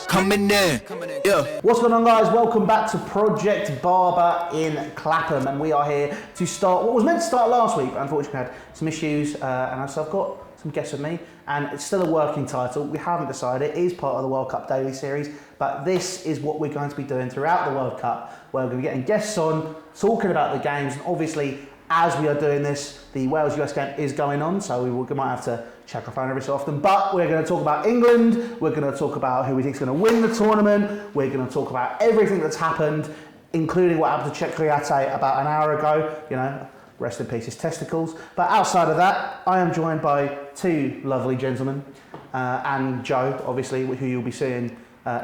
Coming in, yeah. What's going on, guys? Welcome back to Project Barber in Clapham, and we are here to start what was meant to start last week, but unfortunately had some issues, and so I've got some guests with me, and it's still a working title. We haven't decided. It is part of the World Cup Daily Series, but this is what we're going to be doing throughout the World Cup, where we're going to be getting guests on, talking about the games, and obviously, as we are doing this, the Wales-US game is going on, so we might have to check our phone every so often. But we're going to talk about England, we're going to talk about who we think is going to win the tournament, we're going to talk about everything that's happened, including what happened to Czech Kwiatek about an hour ago, you know, rest in peace his testicles. But outside of that, I am joined by two lovely gentlemen, and Joe, obviously, who you'll be seeing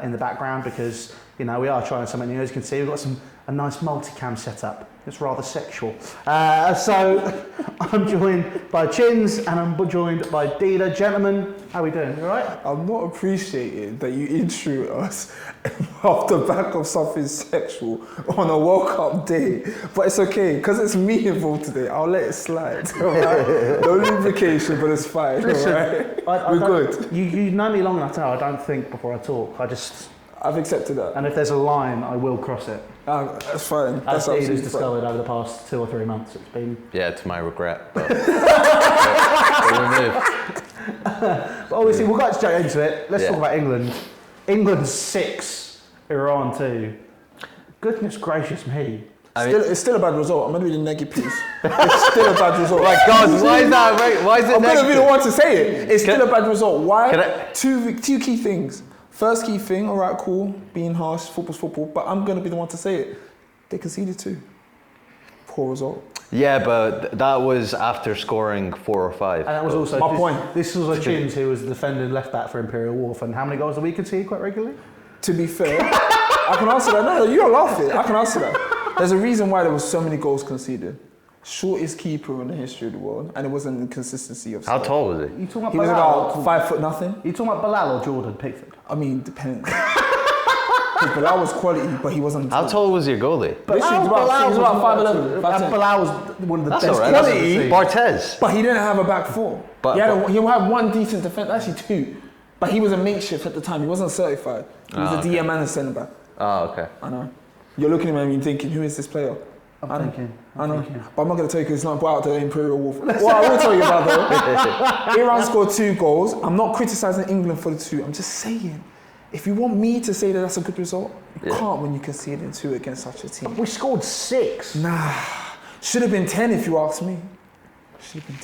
in the background, because, you know, we are trying something new. As you can see, we've got a nice multicam setup. It's rather sexual. So I'm joined by Chinz and I'm joined by Dida. Gentlemen, how are we doing? You all right? I'm not appreciating that you intro us off the back of something sexual on a World Cup day. But it's okay, because it's me involved today. I'll let it slide. All right? No lubrication, but it's fine. Listen, all right? We're good. You know me long enough to know I don't think before I talk. I've accepted that. And if there's a line, I will cross it. That's fine. As Dida's discovered over the past 2 or 3 months, it's been... Yeah, to my regret, but... But obviously, we'll get straight into it. Let's talk about England. England 6, Iran 2. Goodness gracious me. It's still a bad result. I'm going to be the negative piece. It's still a bad result. My God, why is that? Why is it I'm going to be the one to say it. It's still a bad result. Why? Two Two key things. First key thing, all right, cool, being harsh, football's football, but I'm going to be the one to say it. They conceded 2. Poor result. Yeah, but that was after scoring 4 or 5. And that was also... My point. This was a Chinz who was the defending left back for Imperial Wharf, and how many goals a week concede quite regularly? To be fair, I can answer that. No, you're laughing. I can answer that. There's a reason why there was so many goals conceded. Shortest keeper in the history of the world, and it was an inconsistency of How skill. tall was he? You talking about He was Bilal? about 5 foot nothing. You talking about Bilal or Jordan Pickford? I mean, depends. Because Bilal was quality, but he wasn't. How tall was your goalie? Bilal was about 5'11". Bilal was one of the That's best all right. quality. Barthez. But he didn't have a back four. But- he had one decent defense, actually 2. But he was a makeshift at the time. He wasn't certified. He was a DM and a centre back. Oh, okay. I know. You're looking at me and thinking, who is this player? I'm thinking. But I'm not going to tell you because it's not out to the Imperial Wolf. What I will tell you about though, Iran scored 2 goals. I'm not criticising England for the 2. I'm just saying, if you want me to say that that's a good result, you can't when you conceded 2 against such a team. We scored 6. Nah, should have been 10 if you ask me. Should have been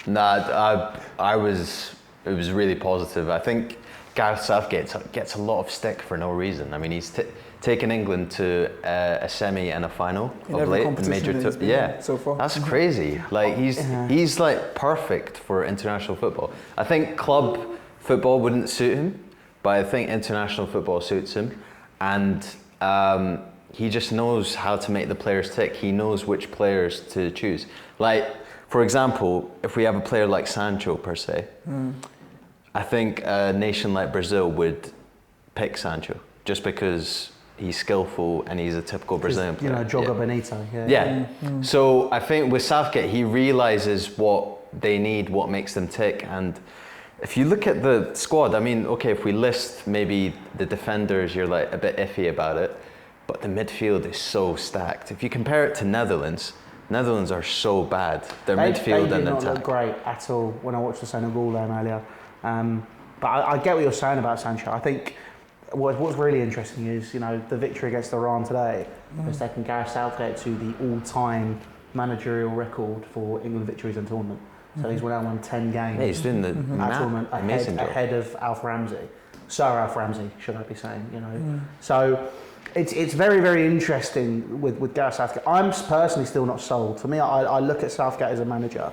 10. Nah, it was really positive. I think Gareth Southgate gets a lot of stick for no reason. I mean, he's taken England to a semi and a final of late, so far. That's crazy. Like he's like perfect for international football. I think club football wouldn't suit him, but I think international football suits him, and he just knows how to make the players tick. He knows which players to choose. Like, for example, if we have a player like Sancho per se, I think a nation like Brazil would pick Sancho just because he's skillful and he's a typical Brazilian player. You know, Joga Benito. Yeah. So I think with Southgate, he realises what they need, what makes them tick. And if you look at the squad, I mean, okay, if we list maybe the defenders, you're like a bit iffy about it, but the midfield is so stacked. If you compare it to Netherlands are so bad. Their midfield and attack. They did not look great at all when I watched the Senegal game earlier. But I get what you're saying about Sancho. I think what's really interesting is, you know, the victory against Iran today has taken Gareth Southgate to the all-time managerial record for England victories in the tournament. So he's won 10 games. Yeah, he's doing the tournament ahead of Alf Ramsey. Sir Alf Ramsey, should I be saying, you know. So it's very, very interesting with Gareth Southgate. I'm personally still not sold. For me, I look at Southgate as a manager.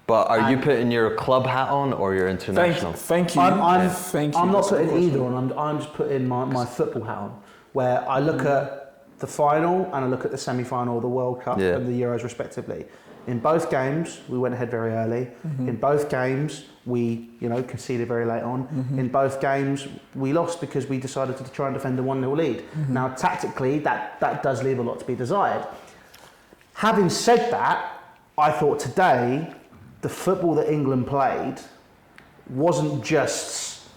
But are you putting your club hat on or your international? Thank you. I'm not putting either on. I'm just putting my football hat on, where I look at the final and I look at the semi-final of the World Cup and the Euros respectively. In both games, we went ahead very early. In both games, we conceded very late on. In both games, we lost because we decided to try and defend a 1-0 lead. Now, tactically, that does leave a lot to be desired. Having said that, I thought today, the football that England played wasn't just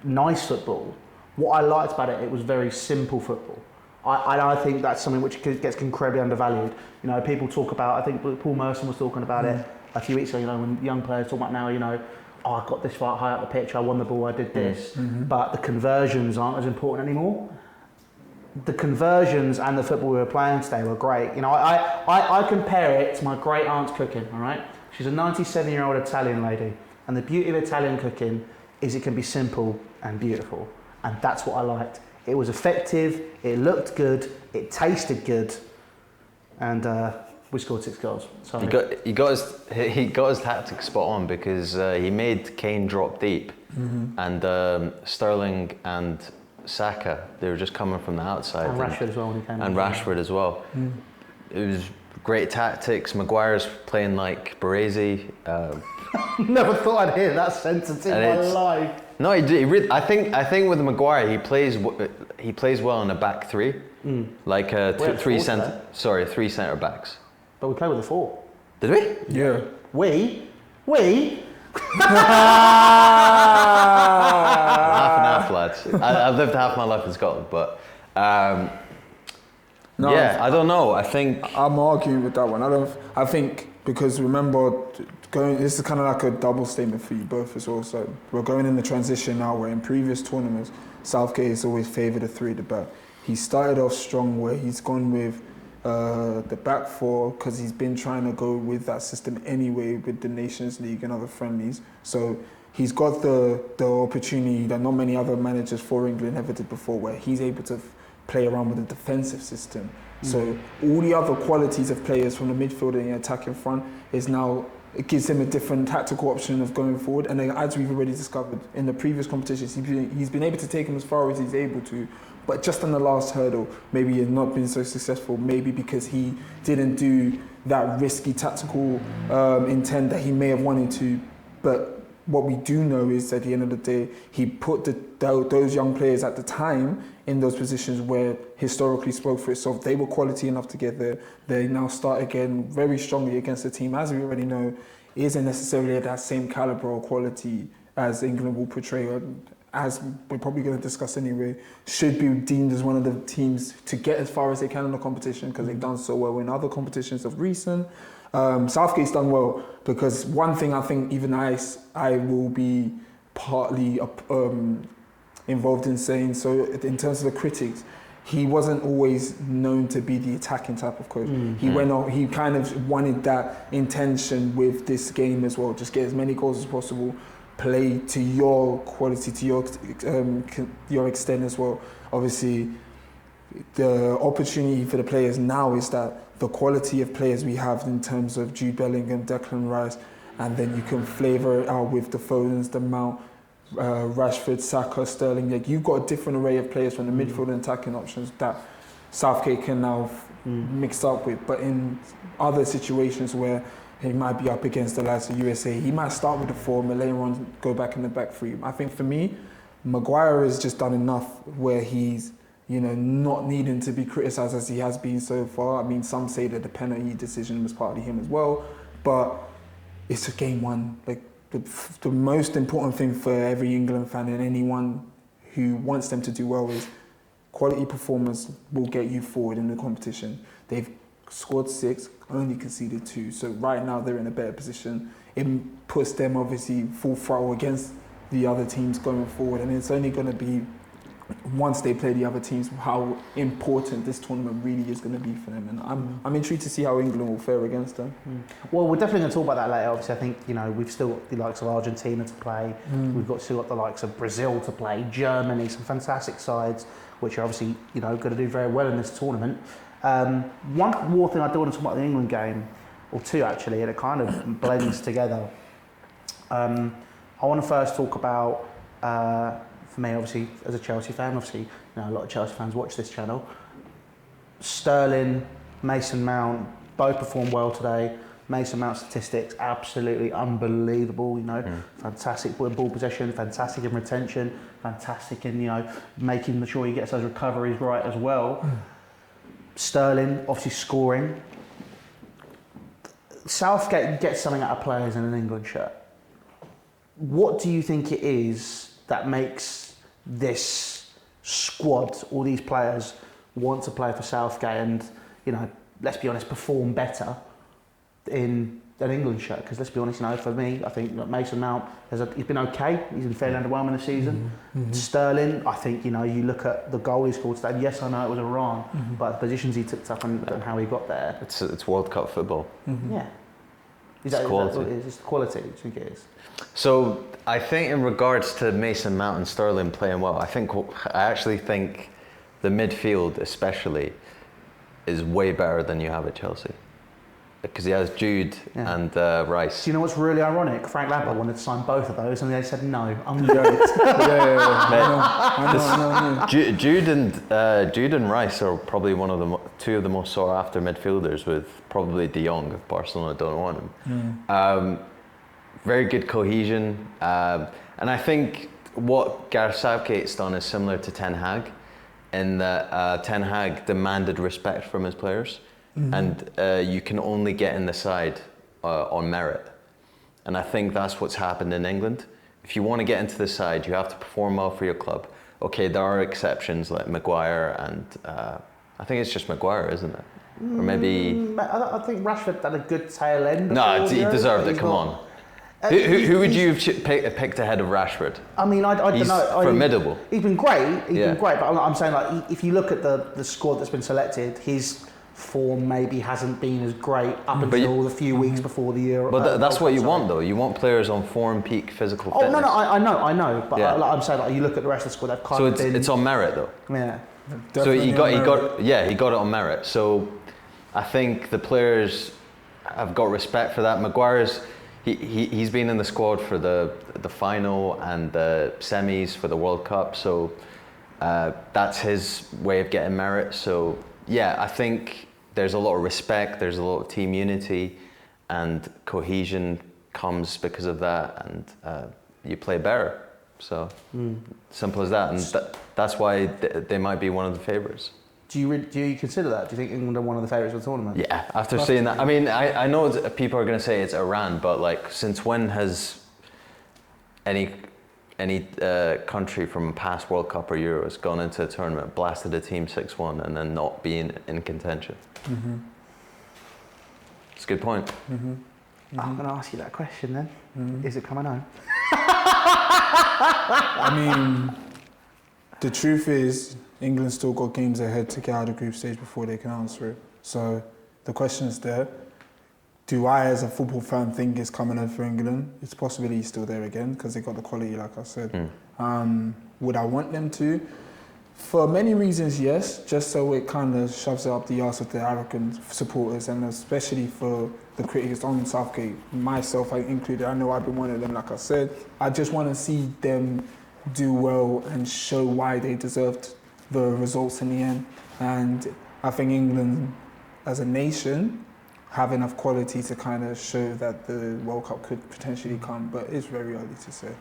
nice football. What I liked about it, it was very simple football. I think that's something which gets incredibly undervalued. You know, people talk about, I think Paul Merson was talking about it a few weeks ago, you know, when young players talk about now, you know, I got this far high up the pitch, I won the ball, I did this. But the conversions aren't as important anymore. The conversions and the football we were playing today were great. You know, I compare it to my great aunt's cooking, all right? She's a 97-year-old Italian lady. And the beauty of Italian cooking is it can be simple and beautiful. And that's what I liked. It was effective, it looked good, it tasted good, and we scored 6 goals. Sorry. He got his tactics spot on because he made Kane drop deep, and Sterling and Saka, they were just coming from the outside. And Rashford as well when he came. And Rashford as well. It was great tactics. Maguire's playing like Baresi. Never thought I'd hear that sentence in my life. No, I think with Maguire he plays well in a back three, like three centre backs. But we played with a 4. Did we? Yeah. We. Half and half, lads. I've lived half my life in Scotland, but No, yeah, I don't know. I think I'm arguing with that one. I think because remember, this is kind of like a double statement for you both as well. So we're going in the transition now where in previous tournaments, Southgate has always favoured a 3 at the back. He started off strong where he's gone with the back 4 because he's been trying to go with that system anyway with the Nations League and other friendlies. So he's got the opportunity that not many other managers for England ever did before, where he's able to play around with a defensive system. So all the other qualities of players from the midfield and the attack in front is now, it gives him a different tactical option of going forward. And then as we've already discovered in the previous competitions, he's been able to take him as far as he's able to, but just on the last hurdle, maybe he had not been so successful, maybe because he didn't do that risky tactical intent that he may have wanted to. But what we do know is at the end of the day, he put those young players at the time in those positions where historically spoke for itself. They were quality enough to get there. They now start again very strongly against a team, as we already know, isn't necessarily at that same calibre or quality as England will portray, or as we're probably going to discuss anyway, should be deemed as one of the teams to get as far as they can in the competition because they've done so well in other competitions of recent. Southgate's done well because one thing I think even I will be partly involved in saying, so in terms of the critics, he wasn't always known to be the attacking type of coach. He kind of wanted that intention with this game as well, just get as many goals as possible, play to your quality, to your extent as well. Obviously, the opportunity for the players now is that the quality of players we have in terms of Jude Bellingham, Declan Rice, and then you can flavour it out with the Fodens, the Mount, Rashford, Saka, Sterling. Like, you've got a different array of players from the midfield and attacking options that Southgate can now mix up with. But in other situations where he might be up against the likes of USA, he might start with the 4, and later on go back in the back 3. I think for me, Maguire has just done enough where he's, you know, not needing to be criticised as he has been so far. I mean, some say that the penalty decision was partly him as well, but it's a game one. Like, the most important thing for every England fan and anyone who wants them to do well is quality performance will get you forward in the competition. They've scored 6, only conceded 2, so right now they're in a better position. It puts them obviously full throttle against the other teams going forward, and it's only going to be once they play the other teams how important this tournament really is going to be for them, and I'm intrigued to see how England will fare against them. Well, we're definitely going to talk about that later. Obviously, I think, you know, we've still got the likes of Argentina to play. We've still got the likes of Brazil to play, Germany, some fantastic sides which are obviously, you know, going to do very well in this tournament. One more thing I do want to talk about the England game, or two actually, and it kind of blends together. I want to first talk about, for me, obviously, as a Chelsea fan, obviously, you know, a lot of Chelsea fans watch this channel. Sterling, Mason Mount, both performed well today. Mason Mount statistics, absolutely unbelievable, you know, fantastic ball possession, fantastic in retention, fantastic in, you know, making sure he gets those recoveries right as well. Sterling, obviously scoring. Southgate gets something out of players in an England shirt. what do you think it is that makes this squad, all these players, want to play for Southgate and, you know, let's be honest, perform better in an England shirt? Because let's be honest, you know, for me, I think that Mason Mount he's been okay. He's been fairly underwhelming this season. Sterling, I think, you know, you look at the goal he scored today. Yes, I know it was Iran, but the positions he took up and how he got there. It's World Cup football. Yeah. It's quality. It's quality. Do you think it is? So I think in regards to Mason Mount and Sterling playing well, I actually think the midfield especially is way better than you have at Chelsea. Because he has Jude and Rice. Do you know what's really ironic? Frank Lampard wanted to sign both of those, and they said no. I'm good. I know. Jude and Rice are probably two of the most sought after midfielders, with probably De Jong if Barcelona don't want him. Very good cohesion, and I think what Gareth Southgate's done is similar to Ten Hag, in that Ten Hag demanded respect from his players. And you can only get in the side on merit. And I think that's what's happened in England. If you want to get into the side, you have to perform well for your club. Okay, there are exceptions like Maguire and I think it's just Maguire, isn't it? Or maybe... I think Rashford had a good tail end. No, he deserved it, come on. Who would you have picked ahead of Rashford? I mean, I don't know. Formidable. He's been great, but I'm saying, like, if you look at the squad that's been selected, his form maybe hasn't been as great up until the few weeks before the year. But that's what you want, though. You want players on form, peak physical fitness. Oh, no, I know. But I'm saying, like, you look at the rest of the squad, they've kind of been... So it's on merit, though. Yeah. So he got it on merit. So I think the players have got respect for that. Maguire's he's been in the squad for the final and the semis for the World Cup. So that's his way of getting merit. So yeah, I think there's a lot of respect, there's a lot of team unity, and cohesion comes because of that, and you play better. So simple as that, and that's why they might be one of the favourites. Do you consider that? Do you think England are one of the favourites of the tournament? Yeah, after seeing that. I mean, I know people are going to say it's Iran, but like, since when has any country from a past World Cup or Euros gone into a tournament, blasted a team 6-1, and then not being in contention? It's a good point. I'm going to ask you that question then. Is it coming home? I mean, the truth is, England still got games ahead to get out of the group stage before they can answer it. So the question is there. Do I, as a football fan, think it's coming home for England? It's possibly still there again because they got the quality, like I said. Would I want them to? For many reasons, yes. Just so it kind of shoves it up the arse of the African supporters, and especially for the critics on Southgate, myself included. I know I've been one of them, like I said. I just want to see them do well and show why they deserved the results in the end. And I think England, as a nation, have enough quality to kind of show that the World Cup could potentially come, but it's very early to say.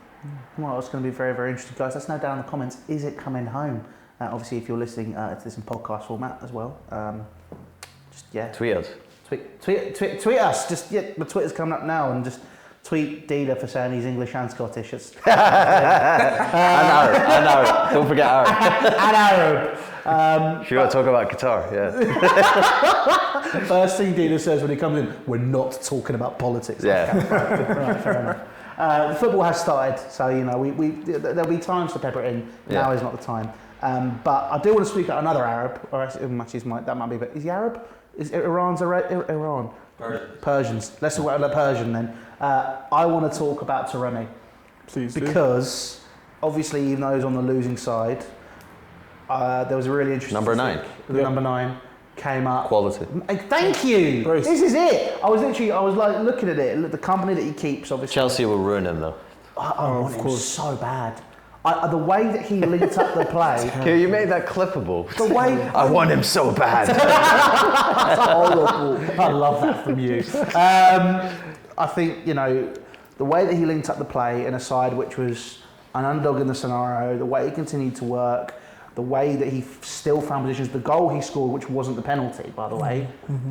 Well, it's going to be very, very interesting, guys. Let's know down in the comments, is it coming home? Obviously, if you're listening to this in podcast format as well, tweet us. Tweet us. Just the Twitter's coming up now, and just tweet Dealer for saying he's English and Scottish. And Arab. Don't forget Arab. And Arab. If you want to talk about Qatar, yeah. First thing Dealer says when he comes in, we're not talking about politics. Yeah. Right, fair enough. The football has started, so you know there'll be times to pepper it in. Now is not the time. But I do want to speak about another Arab, or actually that might be. But is he Arab? Is Iran's Iran? Persians. Let's talk about the Persian then. I want to talk about Taremi. Please because obviously, even though he's on the losing side, there was a really interesting number 9. Number 9 came up. Quality. Thank you. Grace. This is it. I was like looking at it. The company that he keeps, obviously. Chelsea will ruin him though. I want him so bad. The way that he linked up the play. Okay, you made that clippable. The way I want him so bad. That's horrible. I love that from you. I think, you know, the way that he linked up the play in a side which was an underdog in the scenario, the way he continued to work, the way that he still found positions, the goal he scored, which wasn't the penalty, by the way,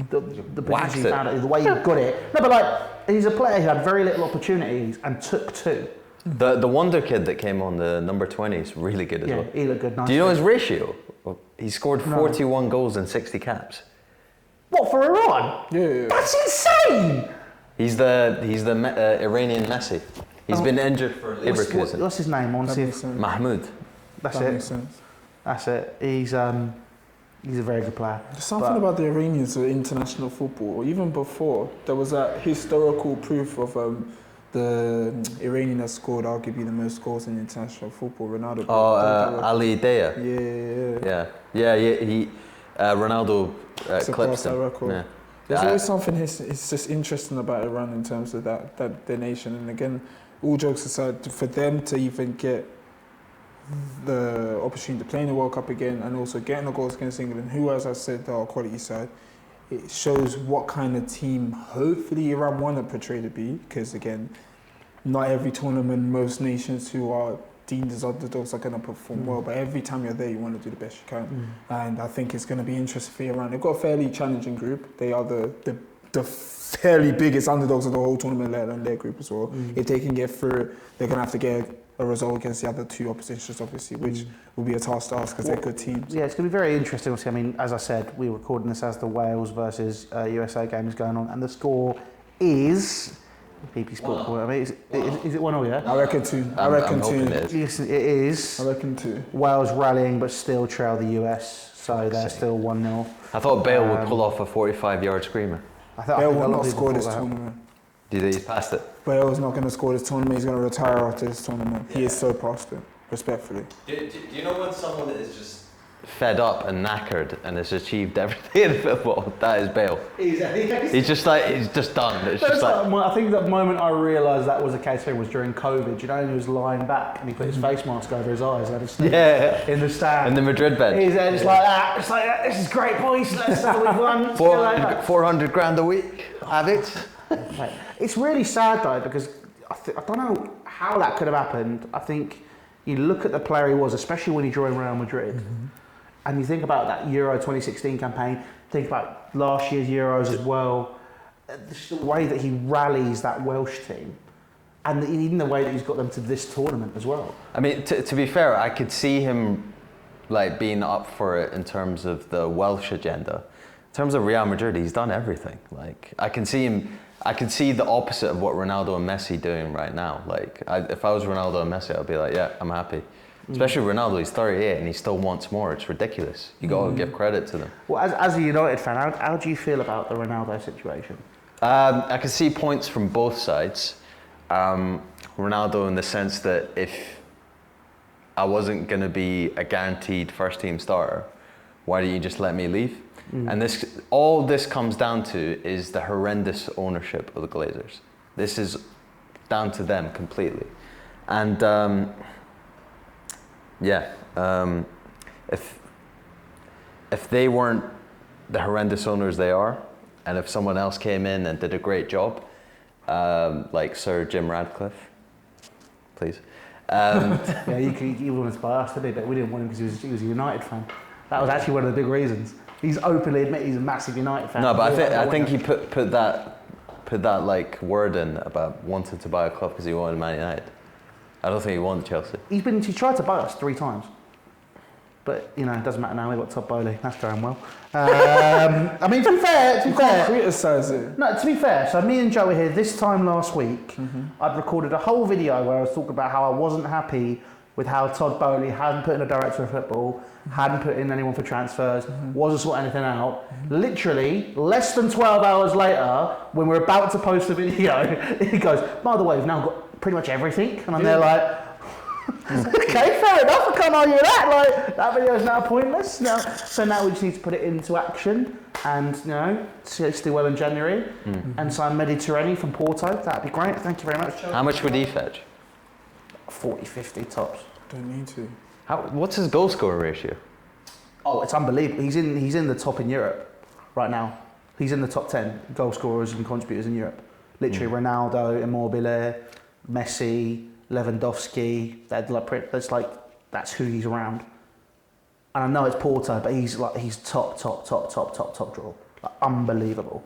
the position he found it, the way he got it. No, but like, he's a player who had very little opportunities and took 2. The wonder kid that came on, the number 20, is really good as well. he looked good. Nice. Do you know his ratio? He scored 41 goals and 60 caps. What, for Iran? Yeah. That's insane! He's the Iranian Messi. He's been injured for Leverkusen. What's his name? That makes sense. Mahmoud. That's That it. makes sense. That's it. He's a very good player. There's something about the Iranians with international football. Even before, there was that historical proof of the Iranian that scored arguably the most goals in international football, Ronaldo. Ali Dea. Yeah. He Ronaldo clipped that him. record. Yeah. There's always something it's just interesting about Iran in terms of that the nation. And again, all jokes aside, for them to even get the opportunity to play in the World Cup again and also getting the goals against England, who, as I said, are quality side, it shows what kind of team hopefully Iran want to portray to be. Because again, not every tournament, most nations who are deemed as underdogs are going to perform well, but every time you're there, you want to do the best you can. And I think it's going to be interesting for Iran. They've got a fairly challenging group. They are the fairly biggest underdogs of the whole tournament, let alone their group as well. If they can get through, they're going to have to get a result against the other two oppositions, obviously, which will be a task to ask because they're good teams. Yeah, it's going to be very interesting. I mean, as I said, we're recording this as the Wales versus USA game is going on, and the score is... PP Sport. I mean, is it 1-0, yeah? I reckon 2. I'm hoping it is. Yes, it is. I reckon 2. Wales rallying, but still trail the US, so they're still 1-0. I thought Bale would pull off a 45-yard screamer. Bale will not score this tournament. Do you think he's passed it? Bale's not going to score this tournament. He's going to retire after this tournament. He is so past it, respectfully. Do you know when someone is just fed up and knackered and has achieved everything in football? That is Bale. He's just done. It's just like, I think the moment I realised that was the case for him was during COVID. You know, and he was lying back and he put his face mask over his eyes and in the stand. in the Madrid bench. He's there just like that. It's like, this is great, boys. Let's we've won. 400 grand a week. Have it. It's really sad though, because I don't know how that could have happened. I think you look at the player he was, especially when he joined Real Madrid, and you think about that Euro 2016 campaign, think about last year's Euros as well, just the way that he rallies that Welsh team, and even the way that he's got them to this tournament as well. I mean, to be fair, I could see him like being up for it in terms of the Welsh agenda. In terms of Real Madrid, he's done everything. Like, I can see the opposite of what Ronaldo and Messi doing right now. Like, if I was Ronaldo and Messi, I'd be like, yeah, I'm happy. Especially Ronaldo, he's 38 and he still wants more. It's ridiculous. You got to give credit to them. Well, as a United fan, how do you feel about the Ronaldo situation? I can see points from both sides. Ronaldo in the sense that if I wasn't going to be a guaranteed first team starter, why don't you just let me leave? And all this comes down to is the horrendous ownership of the Glazers. This is down to them completely. And if they weren't the horrendous owners they are, and if someone else came in and did a great job, like Sir Jim Radcliffe, please. Yeah, he wanted to buy us, didn't he? But we didn't want him because he was a United fan. That was actually one of the big reasons. He's openly admitted he's a massive United fan. No, but I think he put that like word in about wanting to buy a club because he wanted Man United. I don't think he wanted Chelsea. He tried to buy us 3 times. But, you know, it doesn't matter now, we've got Todd Bowley, that's going well. I mean, to be fair... criticise it. No, to be fair, so me and Joe were here this time last week. I'd recorded a whole video where I was talking about how I wasn't happy with how Todd Bowley hadn't put in a director of football, hadn't put in anyone for transfers, wasn't sorting anything out. Literally, less than 12 hours later, when we're about to post the video, he goes, by the way, we've now got pretty much everything. And I'm there like... Okay, fair enough, I can't argue with that. Like, that video is now pointless. No. So now we just need to put it into action and, you know, do well in January and sign Meh-therlands from Porto. That'd be great. Thank you very much. How much would he fetch? 40, 50 tops. Don't need to. What's his goal scoring ratio? Oh, it's unbelievable. He's in the top in Europe right now. He's in the top 10 goal scorers and contributors in Europe. Literally, Ronaldo, Immobile, Messi, Lewandowski. That's who he's around. And I know it's Porto, but he's top draw. Like, unbelievable.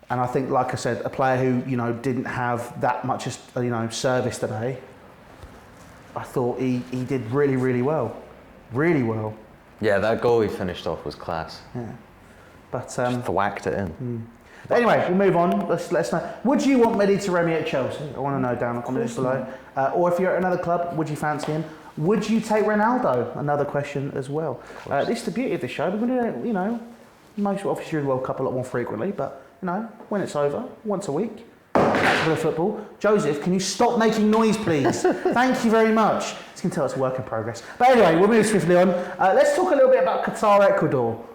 And I think, like I said, a player who didn't have that much service today. I thought he did really, really well, really well. Yeah, that goal he finished off was class. Yeah, but just whacked it in. Anyway, we'll move on. Let's know. Would you want Meh-therlands at Chelsea? I want to know down in the comments below. Or if you're at another club, would you fancy him? Would you take Ronaldo? Another question as well. This is the beauty of the show. We're going to, most obviously you're in the World Cup a lot more frequently, but when it's over, once a week. For the football. Joseph, can you stop making noise, please? Thank you very much. You can tell it's a work in progress. But anyway, we'll move swiftly on. Let's talk a little bit about Qatar, Ecuador.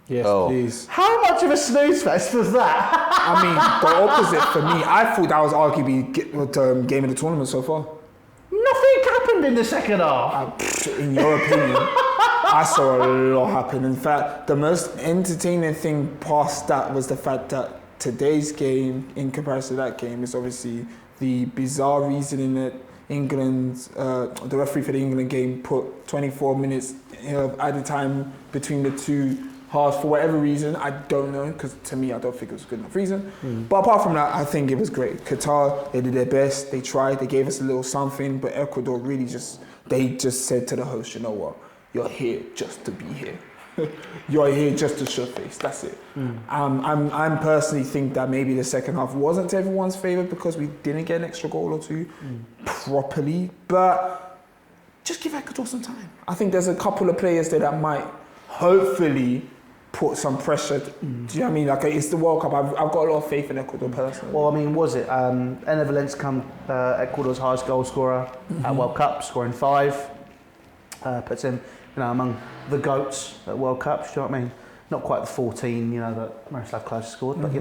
Yes, please. How much of a snooze fest was that? I mean, the opposite for me. I thought that was arguably game of the tournament so far. Nothing happened in the second half. In your opinion, I saw a lot happen. In fact, the most entertaining thing past that was the fact that today's game, in comparison to that game, is obviously the bizarre reasoning that the referee for the England game put 24 minutes added time between the two halves for whatever reason. I don't know, because to me, I don't think it was a good enough reason. But apart from that, I think it was great. Qatar, they did their best. They tried. They gave us a little something. But Ecuador really they just said to the host, you know what? You're here just to be here. You're here just to show face. That's it. I'm personally think that maybe the second half wasn't to everyone's favour because we didn't get an extra goal or two properly. But just give Ecuador some time. I think there's a couple of players there that might hopefully put some pressure. Do you know what I mean? Like, it's the World Cup. I've got a lot of faith in Ecuador personally. Well, I mean, was it? Meh-therlands Ecuador's highest goal scorer at World Cup, scoring 5. Puts him among the GOATs at World Cups, do you know what I mean? Not quite the 14, that Miroslav Klose scored, but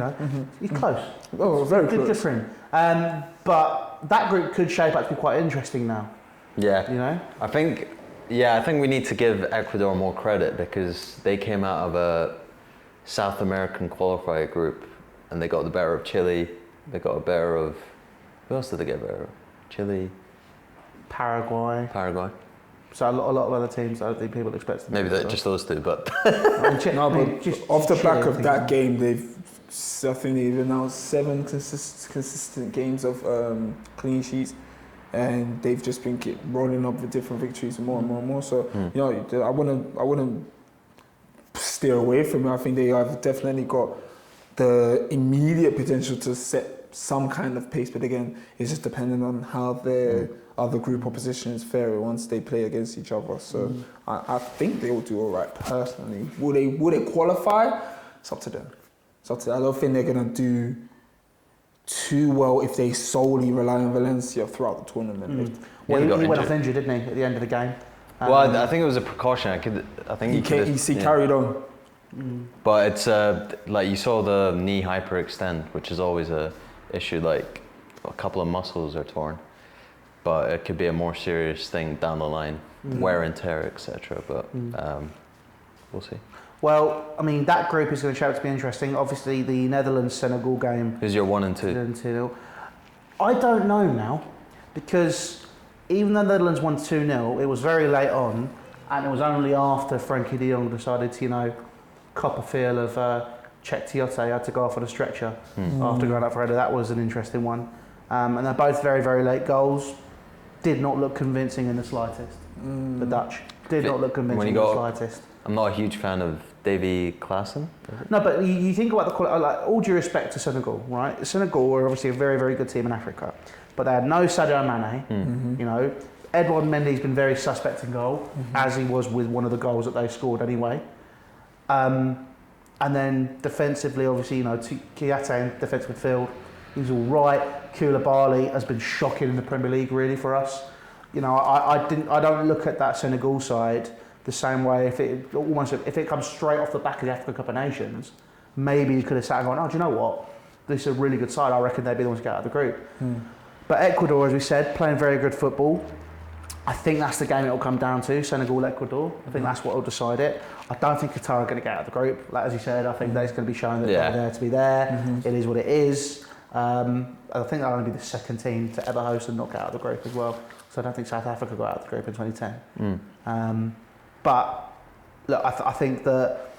he's close. Oh, very good, close. Good for him. But that group could shape up to be quite interesting now. Yeah. I think we need to give Ecuador more credit because they came out of a South American qualifier group and they got the better of Chile. They got a better of, who else did they get better of? Chile, Paraguay. So a lot of other teams, I don't think people expect them. Maybe just those two, but off the back of that game, I think they've announced 7 consistent games of clean sheets, and they've just been rolling up with different victories more and more and more. So I wouldn't steer away from it. I think they have definitely got the immediate potential to set some kind of pace, but again, it's just dependent on how their other group opposition is fair once they play against each other. So I think they will do all right personally. Will they qualify? It's up to them. I don't think they're gonna do too well if they solely rely on Valencia throughout the tournament. Well, he went off injured, didn't he, at the end of the game? Well, I think it was a precaution. I think he carried on. But it's like you saw the knee hyperextend, which is always a issue. Like a couple of muscles are torn, but it could be a more serious thing down the line, wear and tear, etc. But we'll see. Well, I mean, that group is going to show to be interesting. Obviously, the Netherlands-Senegal game. Who's your 1 and 2? I don't know now, because even though the Netherlands won 2-0, it was very late on, and it was only after Frankie de Jong decided to, cop a feel of Czech Tiote had to go off on a stretcher after going up for a header. That was an interesting one. And they're both very, very late goals. Did not look convincing in the slightest. The Dutch did not look convincing in the slightest. I'm not a huge fan of Davy Klaassen. No, but you think about the quality, like, all due respect to Senegal, right? Senegal were obviously a very, very good team in Africa, but they had no Sadio Mane. Edouard Mendy's been very suspect in goal, as he was with one of the goals that they scored anyway. And then defensively, obviously, Kiate in defensive midfield, he's all right. Koulibaly has been shocking in the Premier League, really, for us. I don't look at that Senegal side the same way. If it comes straight off the back of the Africa Cup of Nations, maybe you could have sat and gone, oh, do you know what? This is a really good side. I reckon they'd be the ones to get out of the group. But Ecuador, as we said, playing very good football. I think that's the game it will come down to, Senegal-Ecuador. I think that's what will decide it. I don't think Qatar are going to get out of the group. Like, as you said, I think they're going to be showing that they're there to be there. It is what it is. I think they'll only be the second team to ever host and not get out of the group as well. So I don't think South Africa got out of the group in 2010. But look, I think that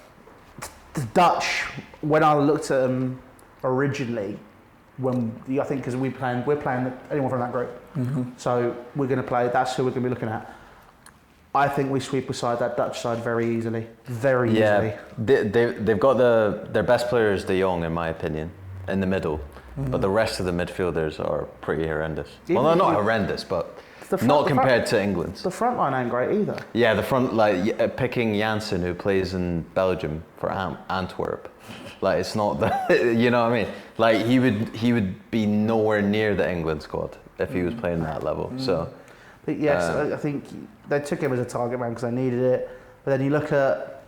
the Dutch, when I looked at them originally I think because we're playing anyone from that group. So we're going to play. That's who we're going to be looking at. I think we sweep aside that Dutch side very easily. Very easily. They've got their best player is De Jong, in my opinion, in the middle. But the rest of the midfielders are pretty horrendous. Well, they're not horrendous, but not compared to England's. The front line ain't great either. Yeah, the front, picking Janssen, who plays in Belgium for Antwerp. It's not that, you know what I mean? He would be nowhere near the England squad if he was playing that level. So. But yes, I think they took him as a target man because they needed it. But then you look at,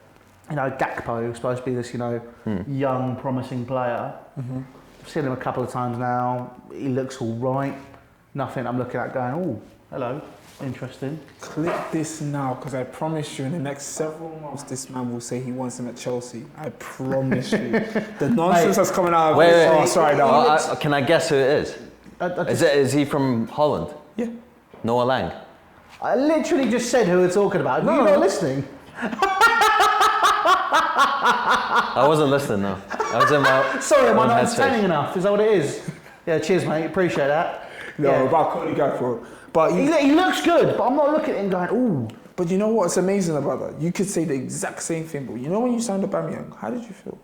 Gakpo, who's supposed to be this, young, promising player. I've seen him a couple of times now. He looks all right. Nothing I'm looking at going, oh, hello, interesting. Click this now, because I promise you in the next several months, this man will say he wants him at Chelsea. I promise you. The nonsense that's coming out of Wait, oh, sorry, no. Can I guess who it is? Is he from Holland? Yeah. Noah Lang. I literally just said who we're talking about. No. You're not listening. I wasn't listening, no. I was in my Sorry, am I not headspace. entertaining enough? Is that what it is? Yeah, cheers, mate. Appreciate that. No, about Cody Gakpo. But He looks good, but I'm not looking at him going, ooh. But you know what's amazing about that? You could say the exact same thing, but you know when you signed Aubameyang, how did you feel?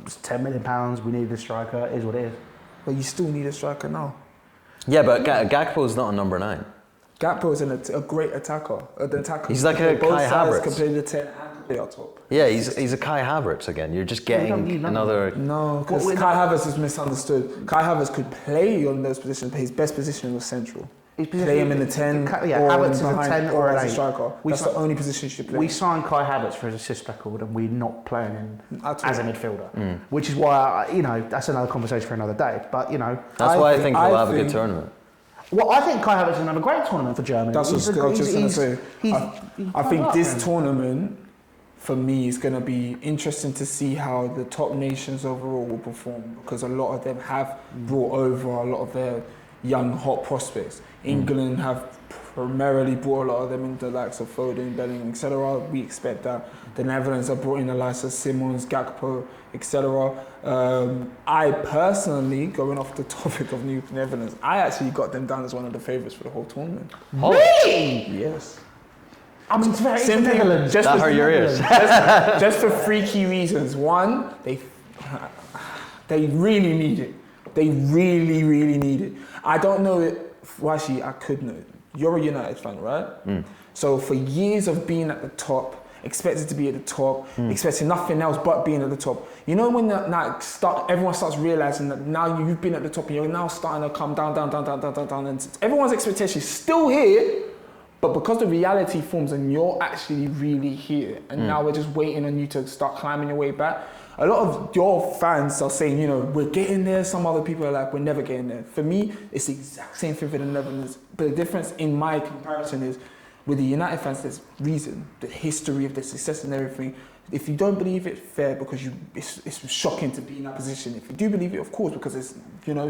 It's £10 million. We need a striker. It is what it is. But you still need a striker now. Yeah, but Gakpo's not a number 9. Gakpo is a great attacker. He's like a both Kai sides Havertz. can play the 10 and play up top. Yeah, he's a Kai Havertz again. You're just getting another. No, because Kai Havertz is misunderstood. Kai Havertz could play on those positions, but his best position was central. Play him in the 10 Havertz is a 10 or as an a 8. striker. That's the only position he should play. We signed Kai Havertz for his assist record, and we're not playing him as a midfielder, Mm. which is why that's another conversation for another day. But That's why I think we'll have a good tournament. Well, I think Kai Havertz is going to have a great tournament for Germany. That's what I was just going to say. I think this tournament. tournament, for me, is going to be interesting to see how the top nations overall will perform, because a lot of them have brought over a lot of their young, hot prospects. England have primarily brought a lot of them into the likes of Foden, Bellingham, etc. We expect that. The Netherlands have brought in the likes of Simons, Gakpo, etc. I personally, going off the topic of New Netherlands, I actually got them down as one of the favourites for the whole tournament. Really? Yes. I mean, it's very Simply, Netherlands. just That hurt your ears. just for 3 key reasons. One, they really need it. They really, really need it. I don't know it. Well, actually, I could know it. You're a United fan, right? So for years of being at the top, expected to be at the top, expecting nothing else but being at the top. You know when everyone starts realising that now you've been at the top and you're now starting to come down, and everyone's expectation is still here, but because the reality forms and you're actually really here, and now we're just waiting on you to start climbing your way back. A lot of your fans are saying, we're getting there. Some other people are like, we're never getting there. For me, it's the exact same thing for the Netherlands. But the difference in my comparison is, with the United fans, there's reason, the history of the success and everything. If you don't believe it, fair, because it's shocking to be in that position. If you do believe it, of course, because it's,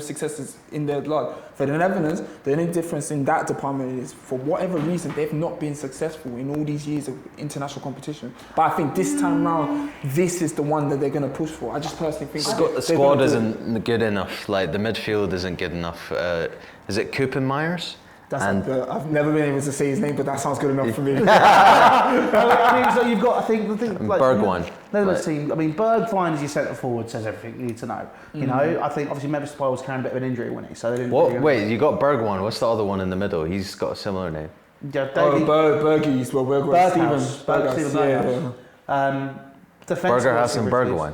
success is in their blood. For the Netherlands, the only difference in that department is, for whatever reason, they've not been successful in all these years of international competition. But I think this time round, this is the one that they're going to push for. I just personally think The squad isn't good enough. Like, the midfield isn't good enough. Is it Koopmeiners? I've never been able to say his name, but that sounds good enough for me. I mean, so you've got, I think, the thing... Bergwijn. Netherlands team, I mean, Bergwijn as your centre forward says everything you need to know. I think, obviously, Memphis was carrying a bit of an injury, wasn't he? So they didn't... Wait, you got Bergwijn. What's the other one in the middle? He's got a similar name. Yeah, Bergies. Well, Berghaus. Berghaus and Bergwijn.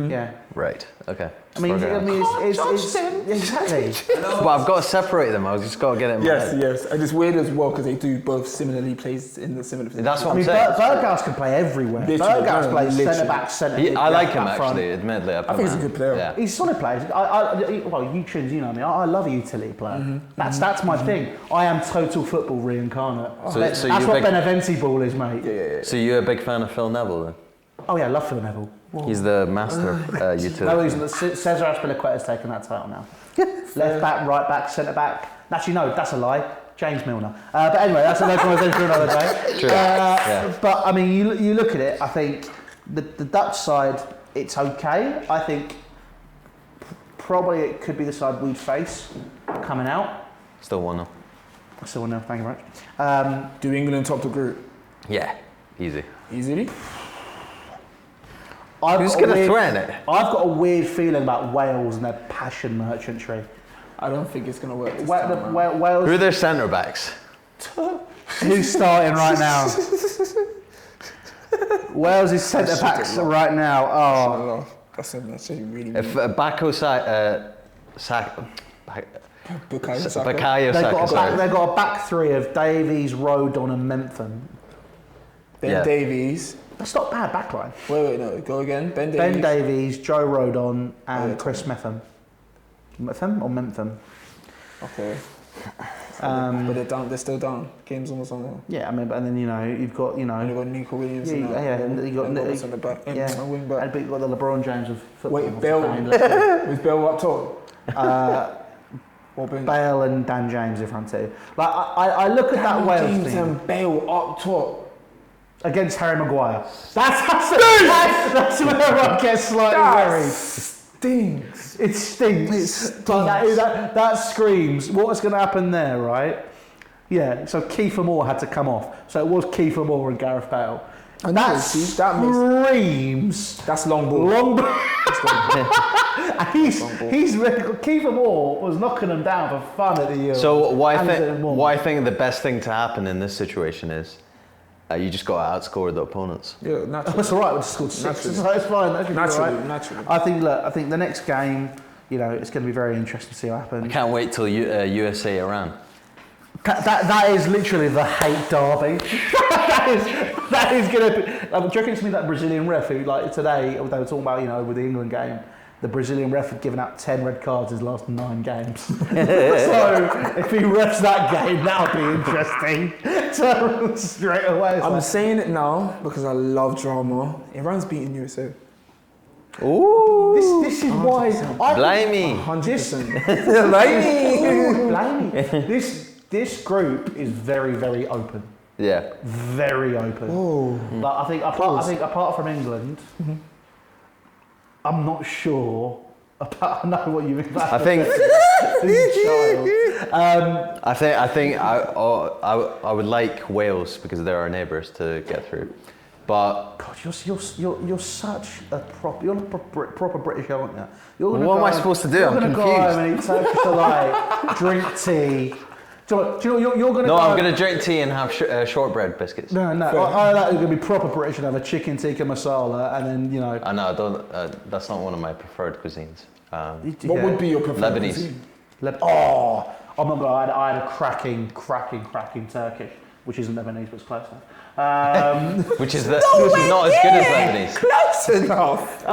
Yeah. Right, okay. I mean, it's exactly. But I've got to separate them. I've just got to get it in my head. Yes. And it's weird as well because they do both similarly plays in the similar position. That's what I mean, I'm saying. Berghaus can play everywhere. Berghaus plays centre back, centre mid. I like him back front. actually, admittedly. I think he's a good player. Yeah. He's a solid player. Well, you Chinz, you know me. I love a utility player. That's my thing. I am total football reincarnate. That's what Beneventi ball is, mate. Yeah. So you're a big fan of Phil Neville then? Oh yeah, I love Phil Neville. Whoa. He's the master utility. No reason. Cesar Azpilicueta's taken that title now. Left back, right back, centre back. Actually, no, that's a lie. James Milner. But anyway, that's another conversation for another day. True. But I mean, you look at it. I think the Dutch side it's okay. I think probably it could be the side we'd face coming out. Still 1-0. Still 1-0, thank you very much. Do England top the group? Yeah, easy. Easily? Who's going to threaten it? I've got a weird feeling about Wales and their passion merchantry. I don't think it's going to work this time around. Wales. Who are their centre backs? Who's starting right now? Wales is centre backs right now. Oh, that's actually really. If Bukayo Saka, they've got a back three of Davies, Rodon, and Mentham. Davies. That's not bad backline. Wait, no, go again. Ben Davies, Joe Rodon, and Chris Metham. Metham or Mentham? Okay. But they're down. They're still down. Game's almost on there. Yeah, I mean, but then you've got You've got Nico Williams. and you got Nick on the back. Wing back. And you've got the LeBron James of football. Wait, was Bale up top? Bale and Dan James in front too. Like I look at that Wales James team and Bale up top against Harry Maguire. That's where I get slightly worried. Stinks. It stinks. But that screams. What's going to happen there, right? Yeah. So Kiefer Moore had to come off. So it was Kiefer Moore and Gareth Bale. And that screams. That's long ball. Long ball. And Kiefer Moore was knocking them down for fun at the Euros. So what I think the best thing to happen in this situation is you just got to outscore the opponents. Yeah, naturally. That's all right. We just scored 6. It's fine. Naturally. I think the next game, it's going to be very interesting to see what happens. I can't wait till USA Iran. That is literally the hate derby. that is going to be. Do you reckon it's me that Brazilian ref who, like today, they were talking about, with the England game, the Brazilian ref had given out 10 red cards his last 9 games. So if he refs that game, that'll be interesting. So straight away. I'm saying it now because I love drama. Iran's beating USA. Ooh. This is why. Blame me. 100%. Blame me. This group is very, very open. Yeah. Very open. Oh. But I think apart from England, I'm not sure about. I know what you mean. I think. I think I would like Wales because they're our neighbours to get through, but God, you're such a proper British, aren't you? What am I supposed to do? I'm confused. Go home and eat Turkish delight, drink tea. Do you know you're going to? No, I'm going to drink tea and have shortbread biscuits. No. I like going to be proper British and have a chicken tikka masala, and then I know. I don't. That's not one of my preferred cuisines. What would be your preferred Lebanese. cuisine? I'm not going to. I had a cracking Turkish, which isn't Lebanese, but it's close enough. Which is not as good as Lebanese. Close enough.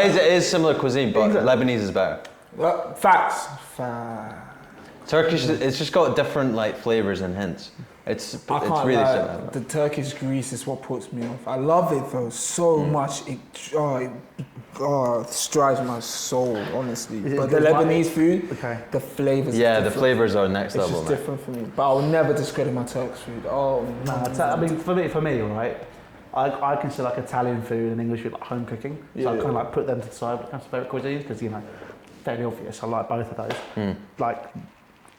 It is similar cuisine, but Lebanese is better. Facts. Turkish, it's just got different flavours and hints. It's really similar. The Turkish grease is what puts me off. I love it though so much. It strives my soul, honestly. But the Lebanese food, the flavours. Yeah, the flavours are next level. It's just different for me. But I will never discredit my Turkish food. I mean, for me, right? I consider Italian food and English food like home cooking. So I kind of put them to the side when it comes to favourite cuisines because fairly obvious. I like both of those.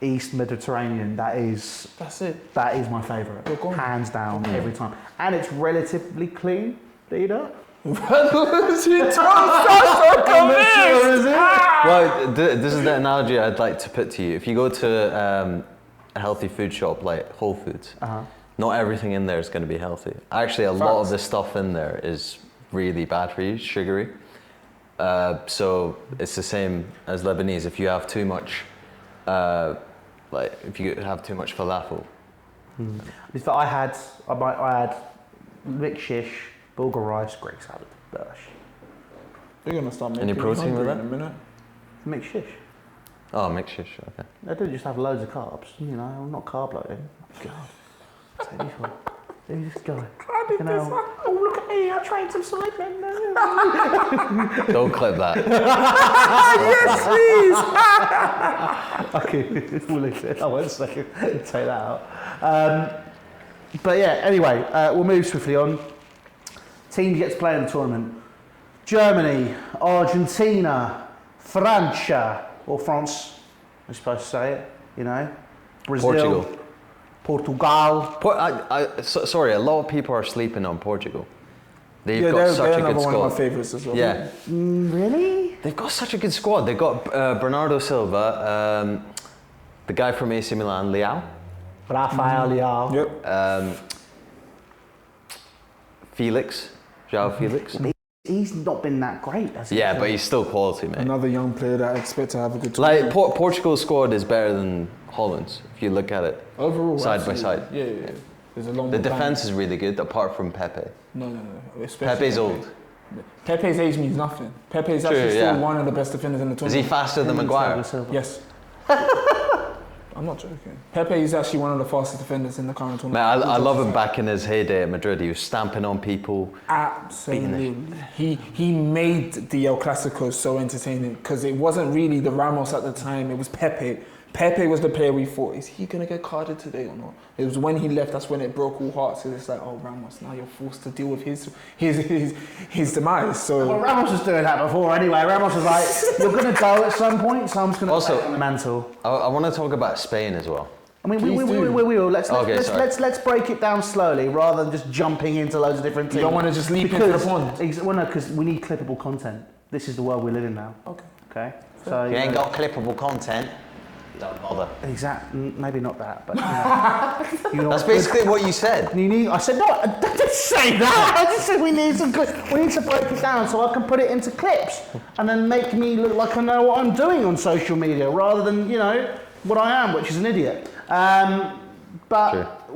East Mediterranean, that's it. That is my favourite, hands down, every time. And it's relatively clean. Do you know? Well, this is the analogy I'd like to put to you. If you go to a healthy food shop like Whole Foods, not everything in there is going to be healthy. Actually, a lot of the stuff in there is really bad for you, sugary. So it's the same as Lebanese. If you have too much. If you have too much falafel. I had mixed shish, bulgur rice, Greek salad. You're gonna start making any protein with that? In a minute. Mixed shish. Oh, mixed shish. Okay. I don't just have loads of carbs. I'm not carb loading. God. This guy. Look at me, I trained some cycling. Don't clip that. Yes, please. Okay, we'll leave it. I won't take that out. But yeah, anyway, we'll move swiftly on. Teams get to play in the tournament. Germany, Argentina, Francia, or France, I'm supposed to say it, you know. Brazil, Portugal. Sorry, a lot of people are sleeping on Portugal. They've got they're such a good one squad. of my favourites as well. Yeah. Really? They've got such a good squad. They've got Bernardo Silva, the guy from AC Milan, Leao. Rafael Leao. Yep. Felix, João Felix. He's not been that great, has he? Yeah, but he's still quality, mate. Another young player that I expect to have a good Like Portugal's squad is better than Holland's if you look at it overall side by absolutely. side. Yeah. There's a long. The defense is really good, apart from Pepe. No. Especially Pepe's old. Pepe's age means nothing. Pepe is actually still one of the best defenders in the Is tournament. he faster than Maguire? Yes. I'm not joking. Pepe is actually one of the fastest defenders in the current tournament. Man, I love him back in his heyday at Madrid. He was stamping on people. Absolutely. He made the El Clasico so entertaining because it wasn't really the Ramos at the time. It was Pepe. Pepe was the player we thought, is he going to get carded today or not? It was when he left, that's when it broke all hearts. It's like, oh, Ramos, now you're forced to deal with his demise. So Well, Ramos was doing that before anyway. Ramos was like, you're going to go at some point, so I'm just going to Also- take on the mantle. I want to talk about Spain as well. I mean, we will. Let's break it down slowly rather than just jumping into loads of different things. you don't want to just leap into the pond. Well, no, because we need clippable content. This is the world we live in now. Okay. So You ain't got clippable content. Don't bother. Maybe not that, but you know, That's basically what you said. I said no. I didn't say that. I just said we need to break it down so I can put it into clips and then make me look like I know what I'm doing on social media rather than what I am, which is an idiot. But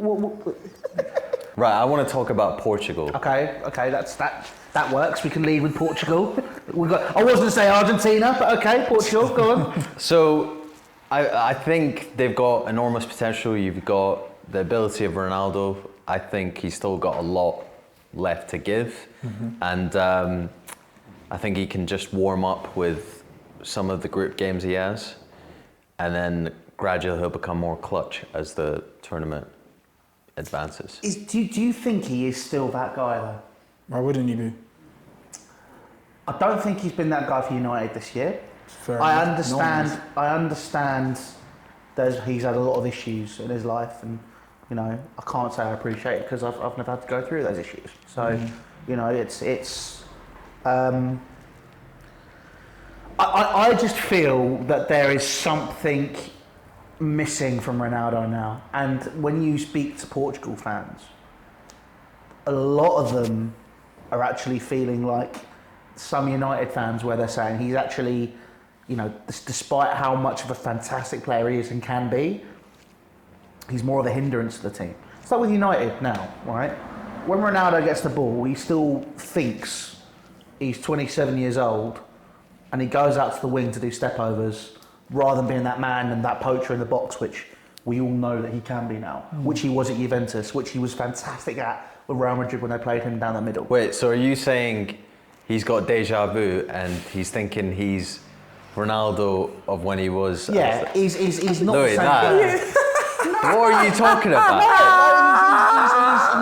Right, I want to talk about Portugal. okay, that works. We can lead with Portugal. I was going to say Argentina, but okay, Portugal. Go on. So, I think they've got enormous potential. You've got the ability of Ronaldo. I think he's still got a lot left to give. And I think he can just warm up with some of the group games he has. And then gradually he'll become more clutch as the tournament advances. Do you think he is still that guy though? Why wouldn't he be? I don't think he's been that guy for United this year. Fair I enough. understand that he's had a lot of issues in his life, and I can't say I appreciate it because I've never had to go through those issues. So it's I just feel that there is something missing from Ronaldo now. And when you speak to Portugal fans, a lot of them are actually feeling like some United fans where they're saying he's actually, despite how much of a fantastic player he is and can be, he's more of a hindrance to the team. It's like with United now, right? When Ronaldo gets the ball, he still thinks he's 27 years old and he goes out to the wing to do step-overs rather than being that man and that poacher in the box, which we all know that he can be now, which he was at Juventus, which he was fantastic at with Real Madrid when they played him down the middle. Wait, so are you saying he's got deja vu and he's thinking he's Ronaldo of when he was... Yeah, he's not Look the same at player. that. What are you talking about?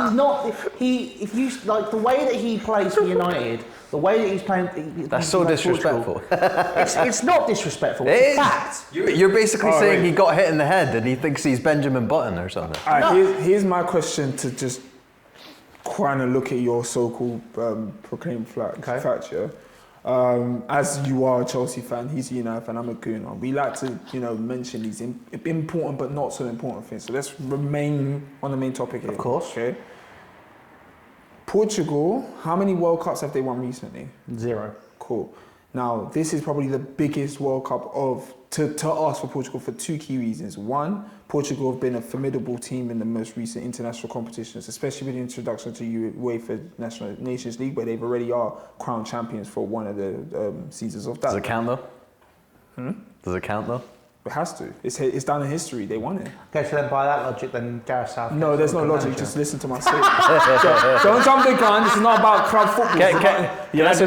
He's not. If you like the way that he plays for United, the way that he's playing. That's so disrespectful. It's not disrespectful. It It's is. a fact. You're basically saying wait. he got hit in the head and he thinks he's Benjamin Button or something. All right, here's my question to just kind of look at your so-called proclaimed fact, yeah? As you are a Chelsea fan, he's a United fan, I'm a Gooner. We like to, mention these important but not so important things. So let's remain on the main topic here. Of course. Okay. Portugal, how many World Cups have they won recently? 0. Cool. Now, this is probably the biggest World Cup to us for Portugal for two key reasons. One, Portugal have been a formidable team in the most recent international competitions, especially with the introduction to UEFA Nations League, where they've already are crowned champions for one of the seasons of that. Does it count though? Does it count though? It has to. It's down in history. They won it. Okay, so then by that logic, then Gareth Southgate. No, there's no logic. Just listen to my statement. Don't jump the gun. This is not about club football. Let me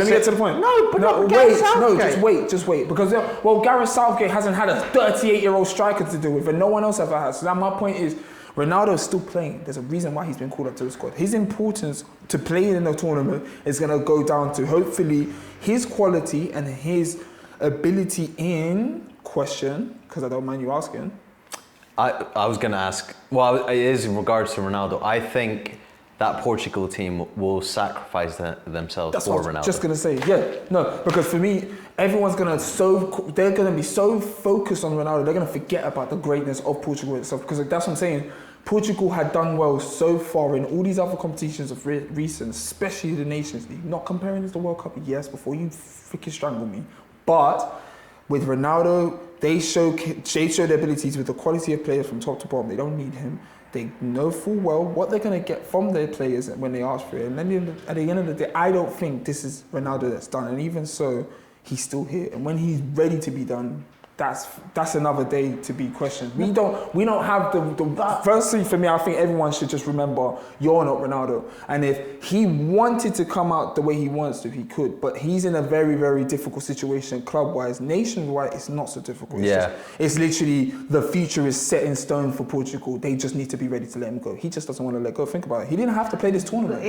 get to the point. No, but not Gareth Southgate. Just wait. Because, Gareth Southgate hasn't had a 38-year-old striker to deal with, and no one else ever has. So now my point is, Ronaldo is still playing. There's a reason why he's been called up to the squad. His importance to play in the tournament is going to go down to hopefully his quality and his ability in question, because I don't mind you asking. I was going to ask, well, it is in regards to Ronaldo. I think that Portugal team will sacrifice themselves That's for what I was Ronaldo. just gonna say. Yeah, no, because for me, everyone's they're gonna be so focused on Ronaldo, they're gonna forget about the greatness of Portugal itself. Because that's what I'm saying. Portugal had done well so far in all these other competitions of recent, especially the Nations League. Not comparing this to the World Cup, yes, before you freaking strangle me. But with Ronaldo, they show their abilities with the quality of players from top to bottom. They don't need him. They know full well what they're going to get from their players when they ask for it. And then at the end of the day, I don't think this is Ronaldo that's done. And even so, he's still here. And when he's ready to be done, that's another day to be questioned. We don't have the firstly for me, I think everyone should just remember you're not Ronaldo. And if he wanted to come out the way he wants to, he could. But he's in a very, very difficult situation club-wise. Nation-wide, it's not so difficult. It's literally the future is set in stone for Portugal. They just need to be ready to let him go. He just doesn't want to let go. Think about it. He didn't have to play this tournament.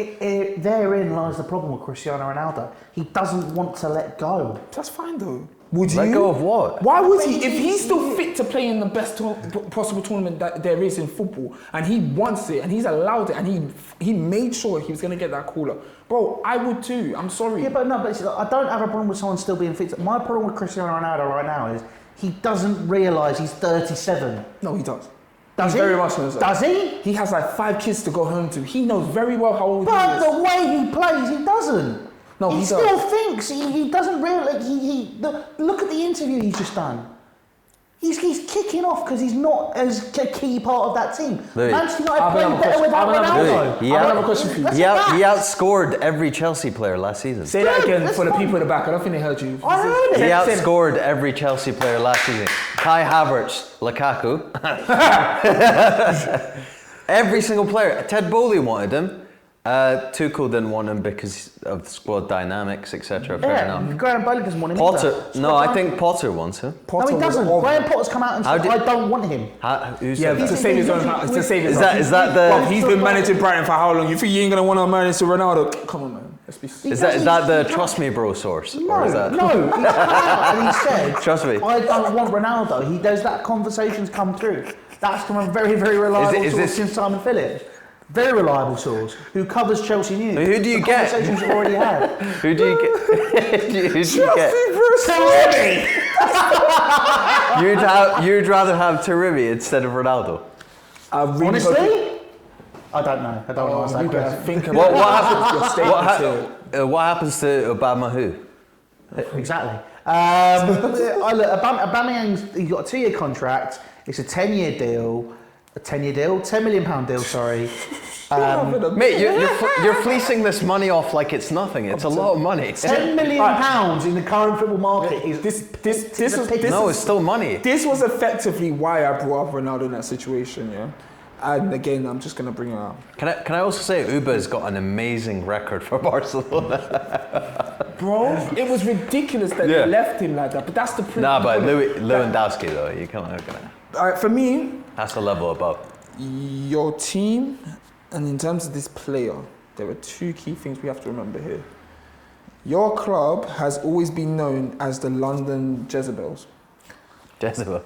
Therein lies the problem with Cristiano Ronaldo. He doesn't want to let go. That's fine though. Would you? Let go of what? Why would he? If he's still fit to play in the best possible tournament that there is in football, and he wants it, and he's allowed it, and he made sure he was going to get that call up. Bro, I would too. I'm sorry. Yeah, but I don't have a problem with someone still being fit. My problem with Cristiano Ronaldo right now is he doesn't realise he's 37. No, he does. Does he? Very much knows that. Does he? He has like 5 kids to go home to. He knows very well how old he is. But the way he plays, he doesn't. No, he he still does. thinks he doesn't realise. Look at the interview he's just done. He's kicking off because he's not as a key part of that team. Manchester United playing better without Ronaldo. He outscored every Chelsea player last season. Say that again for the people in the back. I don't think they heard you. I heard it. He outscored every Chelsea player last season. Kai Havertz, Lukaku. Every single player. Ted Bowley wanted him. Tuchel didn't want him because of the squad dynamics, etc. Fair enough. Graham Bailey doesn't want him Potter, either. no, I think Potter wants him. No, he doesn't. Graham Potter's come out and said, I don't want him. Who's said that? To save his own house. To save his Is that the? Well, he's been managing Brighton for how long? You think you ain't gonna want to manage to Ronaldo? Come on, man. Let's be Is that the trust me bro source? No, or is that? no. He's come out and he said, Trust me. I don't want Ronaldo. There's that conversation's come through. That's from a very, very reliable source since Simon Phillips. Very reliable source who covers Chelsea news. Who do you get? Conversations we've already had. Who do you get? Who do you get? You'd rather have Taremi instead of Ronaldo. Honestly, I don't know. I don't want to answer that question. What happens to Obama? Who? Exactly. Aubameyang's he's got a 2-year contract. It's a 10-year deal. A 10-year deal, £10 million deal. Sorry, mate. You're fleecing this money off like it's nothing. It's a lot of money. £10 million in the current football market is no, it's still money. This was effectively why I brought up Ronaldo in that situation. Yeah, and again, I'm just gonna bring it up. Can I also say Uba's got an amazing record for Barcelona. Bro, it was ridiculous that they left him like that. But that's the proof. Nah, but Lewandowski though, you can't. For me, that's the level above. Your team, and in terms of this player, there are 2 key things we have to remember here. Your club has always been known as the London Jezebels. Jezebel.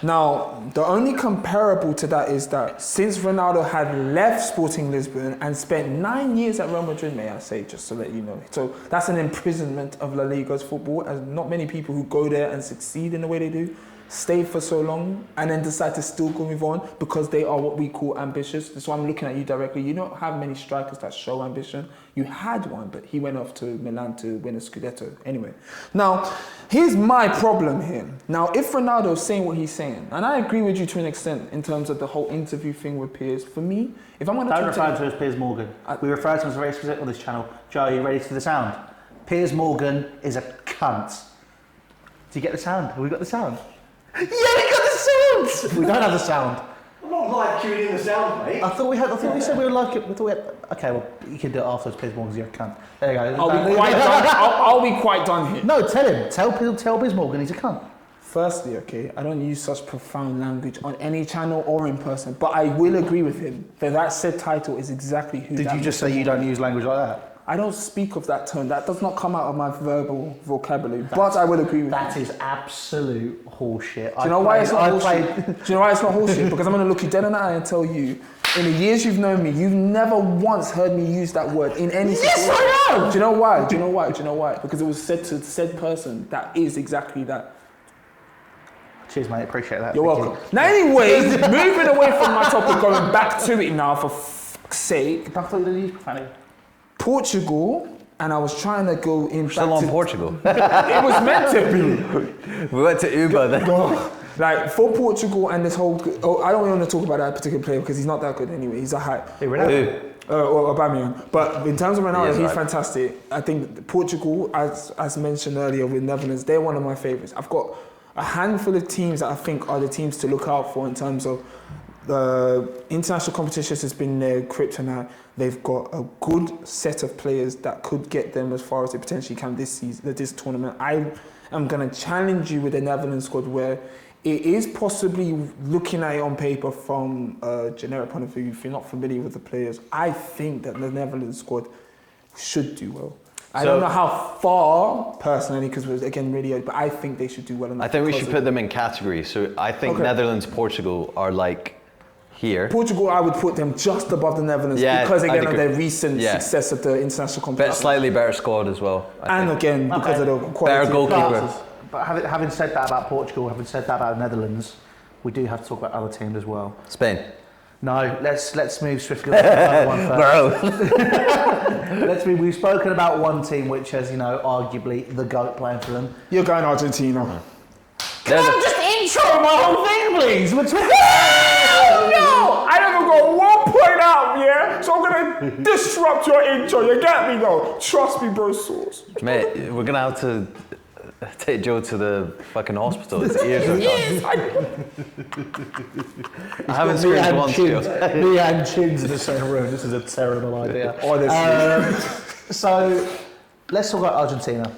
Now, the only comparable to that is that since Ronaldo had left Sporting Lisbon and spent 9 years at Real Madrid, may I say, just to let you know. So that's an imprisonment of La Liga's football, as not many people who go there and succeed in the way they do stay for so long and then decide to still go move on because they are what we call ambitious. That's why I'm looking at you directly. You don't have many strikers that show ambition. You had one, but he went off to Milan to win a Scudetto. Anyway, now, here's my problem here. Now, if Ronaldo's saying what he's saying, and I agree with you to an extent in terms of the whole interview thing with Piers, for me, if I'm going to... Don't refer to him as Piers Morgan. We refer to him as very specific on this channel. Joe, are you ready for the sound? Piers Morgan is a cunt. Do you get the sound? Have we got the sound? Yeah, we got the sound! We don't have the sound. I'm not like tuning in the sound, mate. I thought we said we would like it. Okay, well, you can do it afterwards, Piers Morgan, 'cause you're a cunt. There you go. I'll be quite done here. No, tell him. Tell Piers Morgan he's a cunt. Firstly, okay, I don't use such profound language on any channel or in person, but I will agree with him that said title is exactly who. Did you just say you don't use language like that? I don't speak of that tone. That does not come out of my verbal vocabulary. But I will agree with that. That is absolute horseshit. Do you know why it's not horseshit? Do you know why it's not horseshit? Because I'm going to look you dead in the eye and tell you, in the years you've known me, you've never once heard me use that word in any situation. Yes, I know! Do you know why? Do you know why? Do you know why? Because it was said to said person that is exactly that. Cheers, mate. Appreciate that. You're welcome. Now, anyways, moving away from my topic, going back to it now, for fuck's sake. I thought you didn't use profanity. Portugal, and I was trying to go in. Still on Portugal. It was meant to be. We went to Uber then. Like for Portugal and this whole. Oh, I don't want to talk about that particular player because he's not that good anyway. He's a hype. Hey, Ronaldo. Or Aubameyang. But in terms of Ronaldo, he's right. fantastic. I think Portugal, as mentioned earlier with Netherlands, they're one of my favourites. I've got a handful of teams that I think are the teams to look out for in terms of the international competitions has been their kryptonite. They've got a good set of players that could get them as far as they potentially can this season, this tournament. I am going to challenge you with the Netherlands squad where it is possibly looking at it on paper from a generic point of view. If you're not familiar with the players, I think that the Netherlands squad should do well. I don't know how far, personally, because it was, again, really early, but I think they should do well. I think we should put them in categories. So I think Netherlands, Portugal are like here. Portugal, I would put them just above the Netherlands because, again, of their recent success at the international competition. Slightly better squad as well. And again, because of the quality. Better goalkeeper. But having said that about Portugal, having said that about the Netherlands, we do have to talk about other teams as well. Spain. No, let's move swiftly on to another one first. We've spoken about one team which has, arguably the GOAT playing for them. You're going Argentina. Can I just intro my whole thing, please? No! I never got 1 point out, yeah? So I'm going to disrupt your intro. You get me, though? Trust me, bro, sauce. Mate, we're going to have to take Joe to the fucking hospital. His ears are done. I haven't screamed once, Joe. Me and Chinz in the same room. This is a terrible idea. So, let's talk about Argentina.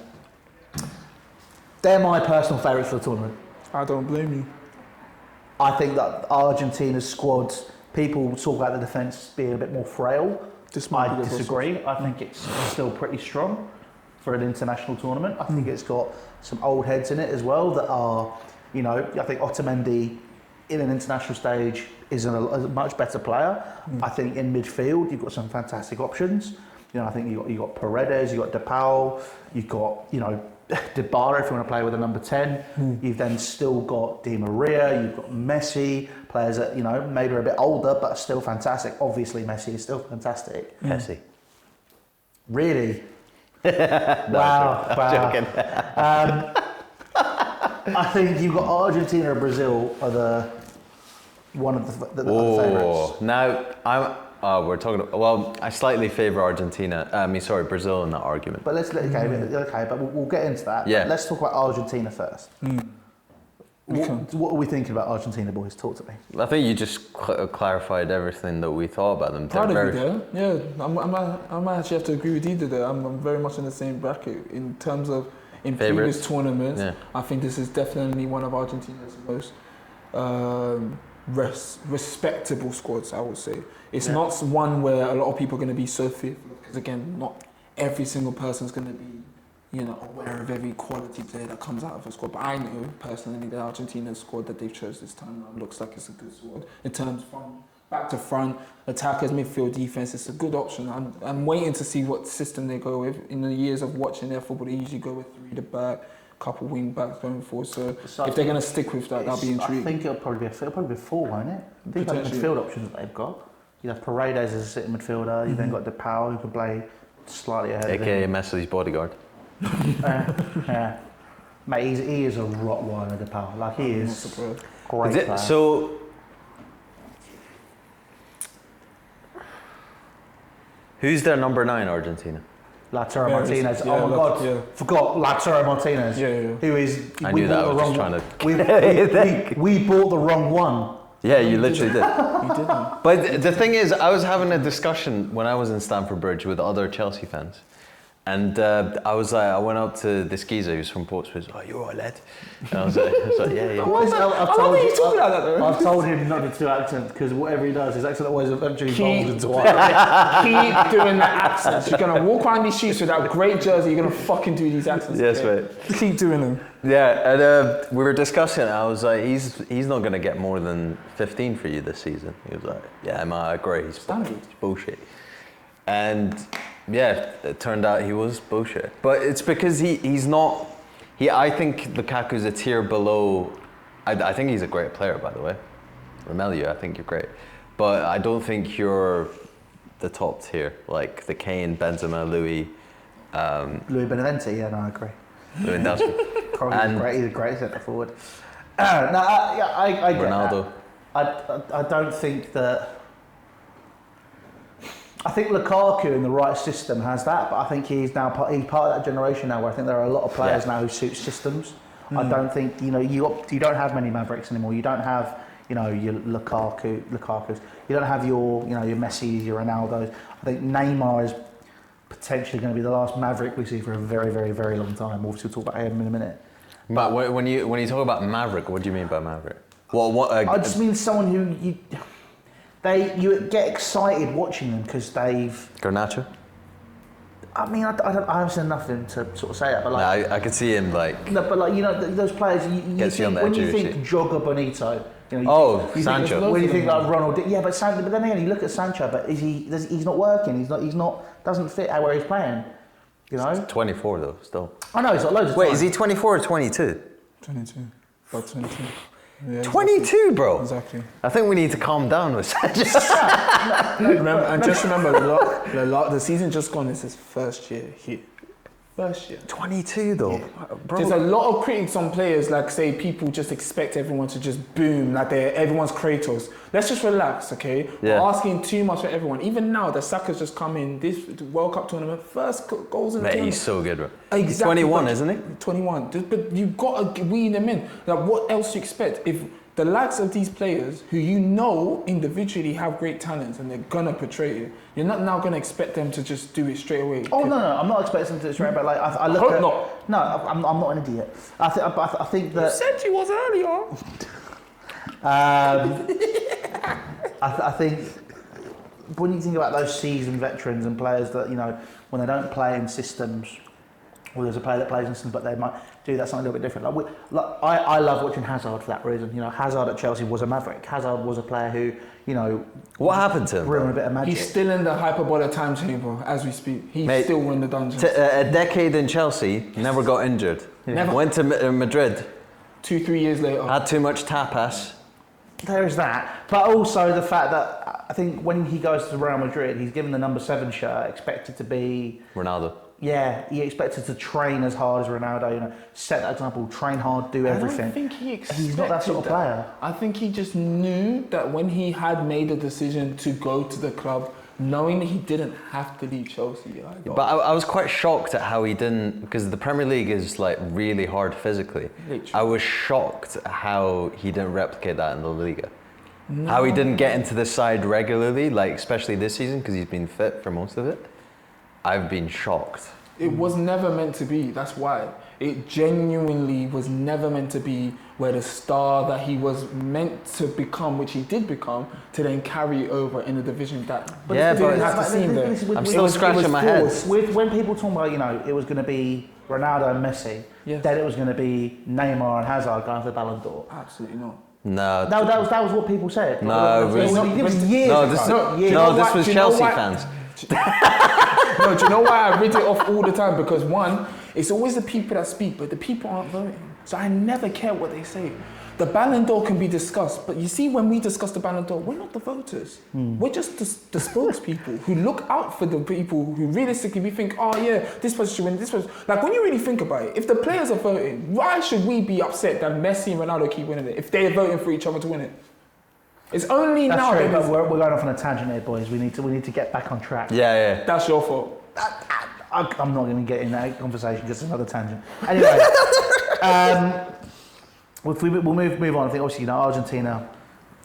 They're my personal favourites for the tournament. I don't blame you. I think that Argentina's squad, people talk about the defence being a bit more frail. I disagree. I think it's still pretty strong for an international tournament. I think it's got some old heads in it as well that are, I think Otamendi in an international stage is a much better player. I think in midfield you've got some fantastic options. I think you got Paredes, you got DePaul, you've got Barber if you want to play with a number 10. You've then still got Di Maria, you've got Messi, players that maybe are a bit older but are still fantastic. Obviously Messi is still fantastic. Messi. Really? Wow. Joking. I think you've got Argentina and Brazil are one of the favourites. Now we're talking. Well, I slightly favour Argentina. Brazil in that argument. But but we'll get into that. Yeah. Let's talk about Argentina first. What are we thinking about Argentina, boys? Talk to me. I think you just clarified everything that we thought about them. Proud of you there. Yeah, I might actually have to agree with either there. I'm very much in the same bracket in terms of previous tournaments. Yeah. I think this is definitely one of Argentina's most respectable squads, I would say. It's not one where a lot of people are going to be so fearful because, again, not every single person's going to be aware of every quality player that comes out of a squad. But I know, personally, the Argentina squad that they've chose this time looks like it's a good squad. In terms from back to front, attackers, midfield, defence, it's a good option. I'm waiting to see what system they go with. In the years of watching their football, they usually go with 3 at the back, couple wing backs going forward. So if they're going to stick with that, that'll be intriguing. I think it'll probably be 4, won't it? I think like the midfield options that they've got. You have Paredes as a sitting midfielder. You've then got DePaul who can play slightly ahead of him. AKA Messi's bodyguard. Mate, he is a Rottweiler, DePaul. Like he is great player. So, who's their number 9, Argentina? Lautaro Martinez. Oh my God, forgot Lautaro Martinez. Who is? I knew that. I was just trying to. We bought the wrong one. Yeah, you literally did. You didn't. But the thing is, I was having a discussion when I was in Stamford Bridge with other Chelsea fans, And I went up to this geezer who's from Portsmouth. Oh, you're all right, lad. And I was like, yeah. I've told him not to do accents because whatever he does, his accent always eventually evolves into one. Keep doing the accents. You're gonna walk around these streets with that great jersey. You're gonna fucking do these accents. Yes, mate. Keep doing them. Yeah, and we were discussing it. I was like, he's not going to get more than 15 for you this season. He was like, yeah, man, I agree. He's bullshit. And yeah, it turned out he was bullshit. But it's because he's not. I think Lukaku's a tier below. I think he's a great player, by the way. Romelu, I think you're great. But I don't think you're the top tier, like the Kane, Benzema, Louis. Louis Beneventi, yeah, no, I agree. And he's a great centre forward. I get Ronaldo. that. I don't think that. I think Lukaku in the right system has that, but I think he's part of that generation now where I think there are a lot of players now who suit systems. I don't think you don't have many Mavericks anymore. You don't have your Lukaku's. You don't have your Messi, your Ronaldos. I think Neymar is potentially going to be the last Maverick we see for a very, very, very long time. Obviously, we'll talk about him in a minute. But when you talk about Maverick, what do you mean by Maverick? I just mean someone who you get excited watching them because they've. Garnacho? I mean, I haven't seen nothing to sort of say that, but like. No, I could see him like. No, but like those players, when you think Jogger Bonito. Sancho. When you think like Ronald, but then again, you look at Sancho, but he's not working. He's not doesn't fit where he's playing. You know. He's 24 though, still. I know he's got loads of Wait, time. is he 24 or 22? 22. About 22. Yeah, 22, exactly. bro. Exactly. I think we need to calm down with Sancho. Remember, the season just gone. This is first year here. First year. 22 though. Yeah. Bro. There's a lot of critics on players, like say people just expect everyone to just boom, like everyone's Kratos. Let's just relax, okay? Yeah. We're asking too much for everyone. Even now, the Saka's just come in this World Cup tournament, first goals in the tournament. He's so good, bro. Exactly. He's 21, isn't he? 21. But you've got to wean them in. Like, what else do you expect? If the likes of these players who individually have great talents and they're gonna portray it, you're not now gonna expect them to just do it straight away. Oh no, I'm not expecting them to do it straight away. But like I look hope at not. No, I'm not an idiot. I think that. You said you was earlier. I think when you think about those seasoned veterans and players that when they don't play in systems, or there's a player that plays in systems, but they might do that something a little bit different. I love watching Hazard for that reason. Hazard at Chelsea was a maverick. Hazard was a player who, what happened to him? Bring a bit of magic. He's still in the hyperbolic time chamber as we speak. He's still in the dungeon. A decade in Chelsea, never got injured. Never. Went to Madrid. 2-3 years later. Had too much tapas. There is that, but also the fact that I think when he goes to Real Madrid, he's given the number 7 shirt, expected to be Ronaldo. Yeah, he expected to train as hard as Ronaldo. Set that example, train hard, do everything. I don't think he expected He's not that sort of player. I think he just knew that when he had made a decision to go to the club, knowing that he didn't have to leave Chelsea. But I was quite shocked at how he didn't, because the Premier League is like really hard physically. Literally. I was shocked at how he didn't replicate that in the Liga. No. How he didn't get into the side regularly, like especially this season, because he's been fit for most of it. I've been shocked. It was never meant to be, that's why. It genuinely was never meant to be where the star that he was meant to become, which he did become, to then carry over in a division that didn't have to seem there. I'm still scratching my head. When people talk about, it was going to be Ronaldo and Messi, then it was going to be Neymar and Hazard going for the Ballon d'Or. Absolutely not. No, that was what people said. No, it was years ago. This was Chelsea fans. No, do you know why I read it off all the time? Because one, it's always the people that speak, but the people aren't voting. So I never care what they say. The Ballon d'Or can be discussed, but you see, when we discuss the Ballon d'Or, we're not the voters. We're just the spokespeople who look out for the people who realistically we think, oh yeah, this person should win, this person. Like when you really think about it, if the players are voting, why should we be upset that Messi and Ronaldo keep winning it if they're voting for each other to win it? It's only That's now true, that we're going off on a tangent here, boys. We need to get back on track. Yeah. That's your fault. I'm not going to get in that conversation because it's another tangent. Anyway, we'll move on. I think obviously Argentina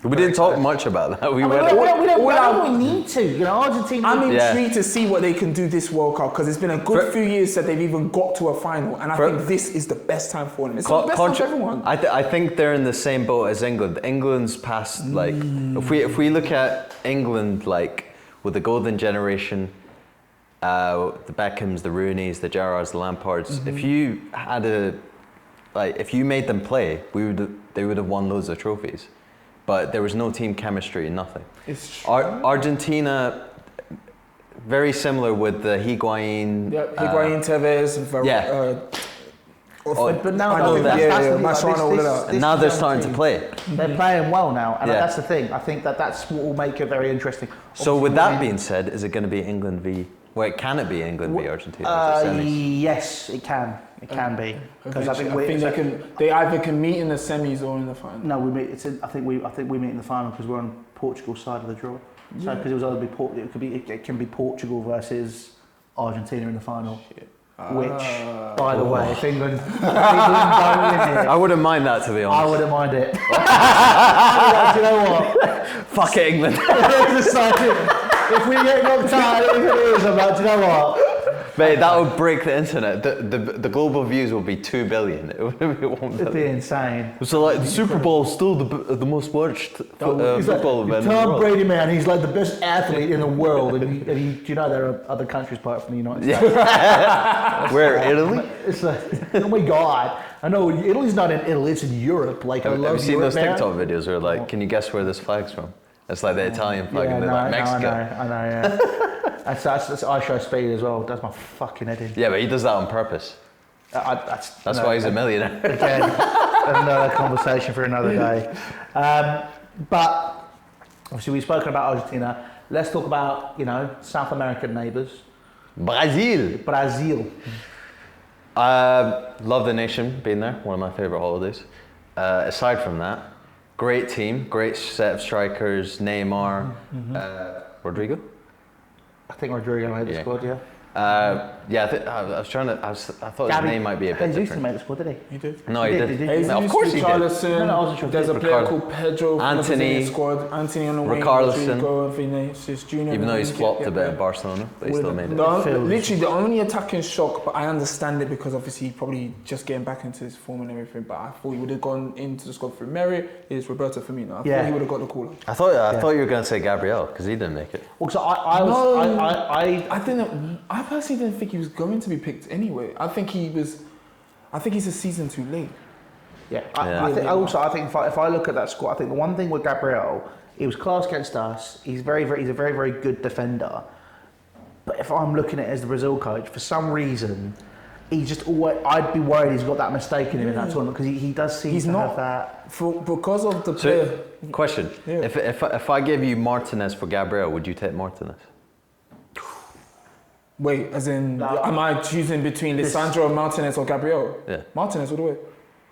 We didn't talk much about that. We I mean, went. we don't need to. You know, Argentina. I'm intrigued to see what they can do this World Cup because it's been a good few years that they've even got to a final, and I think this is the best time for them. It's the best time for everyone. I think they're in the same boat as England. England's past like if we look at England like with the golden generation, the Beckhams, the Rooneys, the Gerrards, the Lampards. If you had if you made them play, they would have won loads of trophies. But there was no team chemistry, nothing. It's true. Argentina, very similar with the Higuain. Yeah, Higuain, Tevez, but now now they're starting to play. They're playing well now, and that's the thing. I think that's what will make it very interesting. So with that being said, is it going to be England v? Wait, can it be England v Argentina? Yes, it can. It can be because I think they either can meet in the semis or in the final. No, we meet. I think we meet in the final because we're on Portugal's side of the draw. So because it was either it can be Portugal versus Argentina in the final. Shit. Which, by the way, if England don't win it, I wouldn't mind that, to be honest. I wouldn't mind it. Do you know what? Fuck it, England. If we get knocked out, I'm like, do you know what? Mate, that would break the internet. The global views will be 2 billion. It would be 1 billion. It'd be insane. So like the Super Bowl is still the most watched football event in the Tom world. Brady, man, he's like the best athlete in the world. And do you know there are other countries apart from the United States? Where, Italy? It's like, oh my God. I know Italy's not in Italy, it's in Europe. Like, Have you seen Europe, those TikTok videos where like, can you guess where this flag's from? It's like the Italian flag and they're like Mexico. I know, yeah. that's I show speed as well. That's my fucking head in. Yeah, but he does that on purpose. That's why he's a millionaire. Again, another conversation for another day. But obviously we've spoken about Argentina. Let's talk about, South American neighbours. Brazil. Love the nation, being there. One of my favourite holidays. Aside from that, great team, great set of strikers. Neymar, Rodrigo. I think Rodrigo made the squad, yeah. I thought his name might be a bit Jesus different. made the squad, did he? He did. No, he did. Jesus, Of course he did. Richarlison. No, I wasn't sure. There's a player called Pedro. Anthony. Squad. Anthony on the wing. Richarlison. Rodrigo, Vinicius Junior. Even though he's flopped a bit at Barcelona, but he still made it. Literally, the only attacking shock, but I understand it because obviously he's probably just getting back into his form and everything. But I thought he would have gone into the squad through merit. Is Roberto Firmino? I thought he would have got the call. I thought you were going to say Gabriel because he didn't make it. Well, so I personally didn't think he was going to be picked anyway. I think he's a season too late. Yeah. I think if I look at that squad, I think the one thing with Gabriel, he was class against us. He's a very, very good defender. But if I'm looking at it as the Brazil coach, for some reason, he's just always. I'd be worried he's got that mistake in him in that tournament because he does seem to have that. Because of the player. Question: If I give you Martinez for Gabriel, would you take Martinez? Wait, as in, am I choosing between Lisandro Martinez or Gabriel? Yeah. Martinez all the way.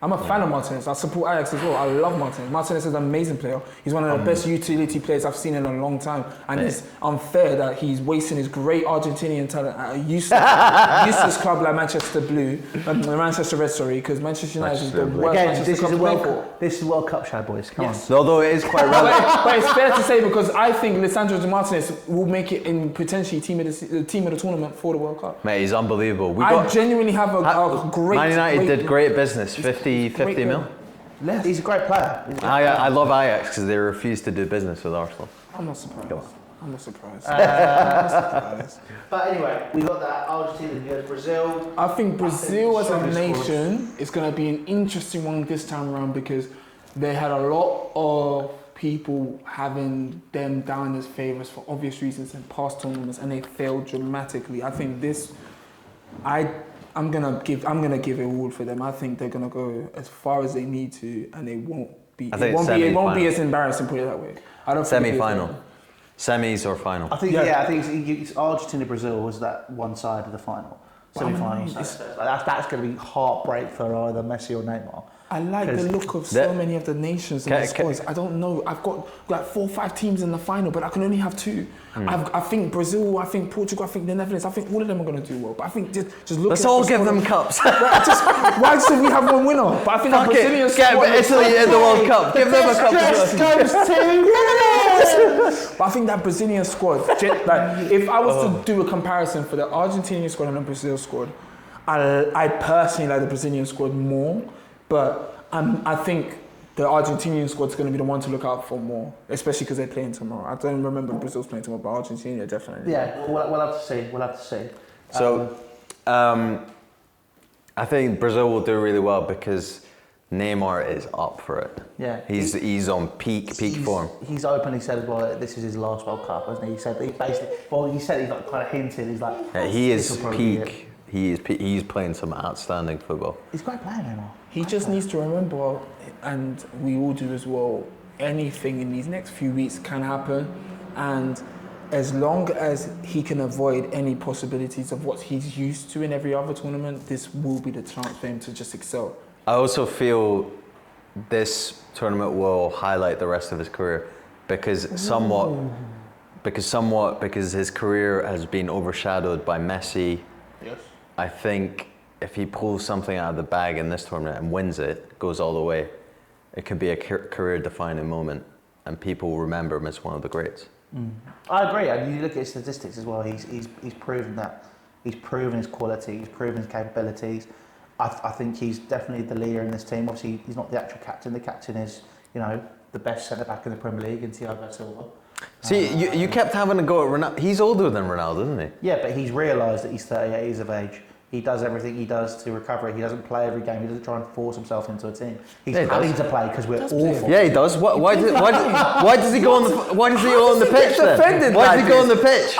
I'm a fan of Martinez. I support Ajax as well. I love Martinez. Martinez is an amazing player. He's one of the best utility players I've seen in a long time. And it's unfair that he's wasting his great Argentinian talent at a useless club like Manchester Red, because Manchester United is the worst Manchester club. This is World Cup show, boys. Come on. Although it is quite relevant. But it's fair to say because I think Lisandro Martinez will make it in potentially team of the tournament for the World Cup. Mate, he's unbelievable. I genuinely have a great... Man United did great business, 50 mil. He's a great player. I love Ajax because they refuse to do business with Arsenal. I'm not surprised. But anyway, we got that. Argentina, Brazil. I think Brazil as a nation is going to be an interesting one this time around because they had a lot of people having them down as favourites for obvious reasons in past tournaments, and they failed dramatically. I think this, I'm gonna give it all for them. I think they're gonna go as far as they need to, and it won't be as embarrassing. Put it that way. I don't semi-final, semis or final. I think it's Argentina Brazil was that one side of the final. semi-finals. That's going to be heartbreak for either Messi or Neymar. I like the look of so many of the nations and the squads. I don't know. I've got like 4 or 5 teams in the final, but I can only have 2. I think Brazil, I think Portugal, I think the Netherlands, I think all of them are going to do well. But I think just look. Let's all give them cups. Why should we have one winner? But I think that Brazilian squad. Get Italy in the World Cup. Give them a cup. But I think that Brazilian squad, like, if I was to do a comparison for the Argentinian squad and the Brazil squad, I personally like the Brazilian squad more. But I think the Argentinian squad's going to be the one to look out for more, especially because they're playing tomorrow. I don't remember Brazil's playing tomorrow, but Argentina definitely. Yeah, we'll have to see. We'll have to see. So, I think Brazil will do really well because Neymar is up for it. Yeah, he's on peak form. He's openly said as well that this is his last World Cup, hasn't he? He said that he's like kind of hinted. He's like, he is peak. He's playing some outstanding football. He's a great player, Neymar. He just needs to remember, and we all do as well, anything in these next few weeks can happen. And as long as he can avoid any possibilities of what he's used to in every other tournament, this will be the chance for him to just excel. I also feel this tournament will highlight the rest of his career because his career has been overshadowed by Messi. Yes. I think if he pulls something out of the bag in this tournament and wins it, goes all the way, it could be a career-defining moment, and people will remember him as one of the greats. I agree. And you look at his statistics as well. He's proven that. He's proven his quality. He's proven his capabilities. I think he's definitely the leader in this team. Obviously, he's not the actual captain. The captain is, the best centre back in the Premier League, in Thiago Silva. See, you kept having a go at Ronaldo. He's older than Ronaldo, isn't he? Yeah, but he's realised that he's 38 years of age. He does everything he does to recover. He doesn't play every game. He doesn't try and force himself into a team. He's having to play because we're awful. Yeah, he does. Why does he go on the pitch then? Why does he go on the pitch?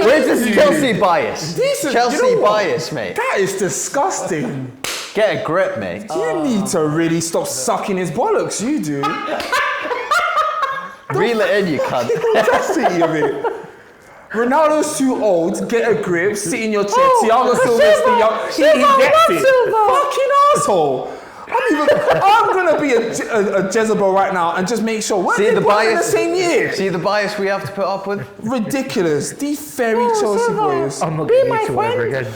Where's this Chelsea bias? Chelsea bias, mate. That is disgusting. Get a grip, mate. You need to really stop sucking his bollocks. You do. Reel it in, you cunt. Audacity of it. Ronaldo's too old. Get a grip. Sit in your chair. Thiago Silva's the young. He gets it. Fucking asshole. I'm gonna be a Jezebel right now and just make sure we're in the same year. See the bias we have to put up with? Ridiculous. These fairy Chelsea boys. I'm not going to ever again.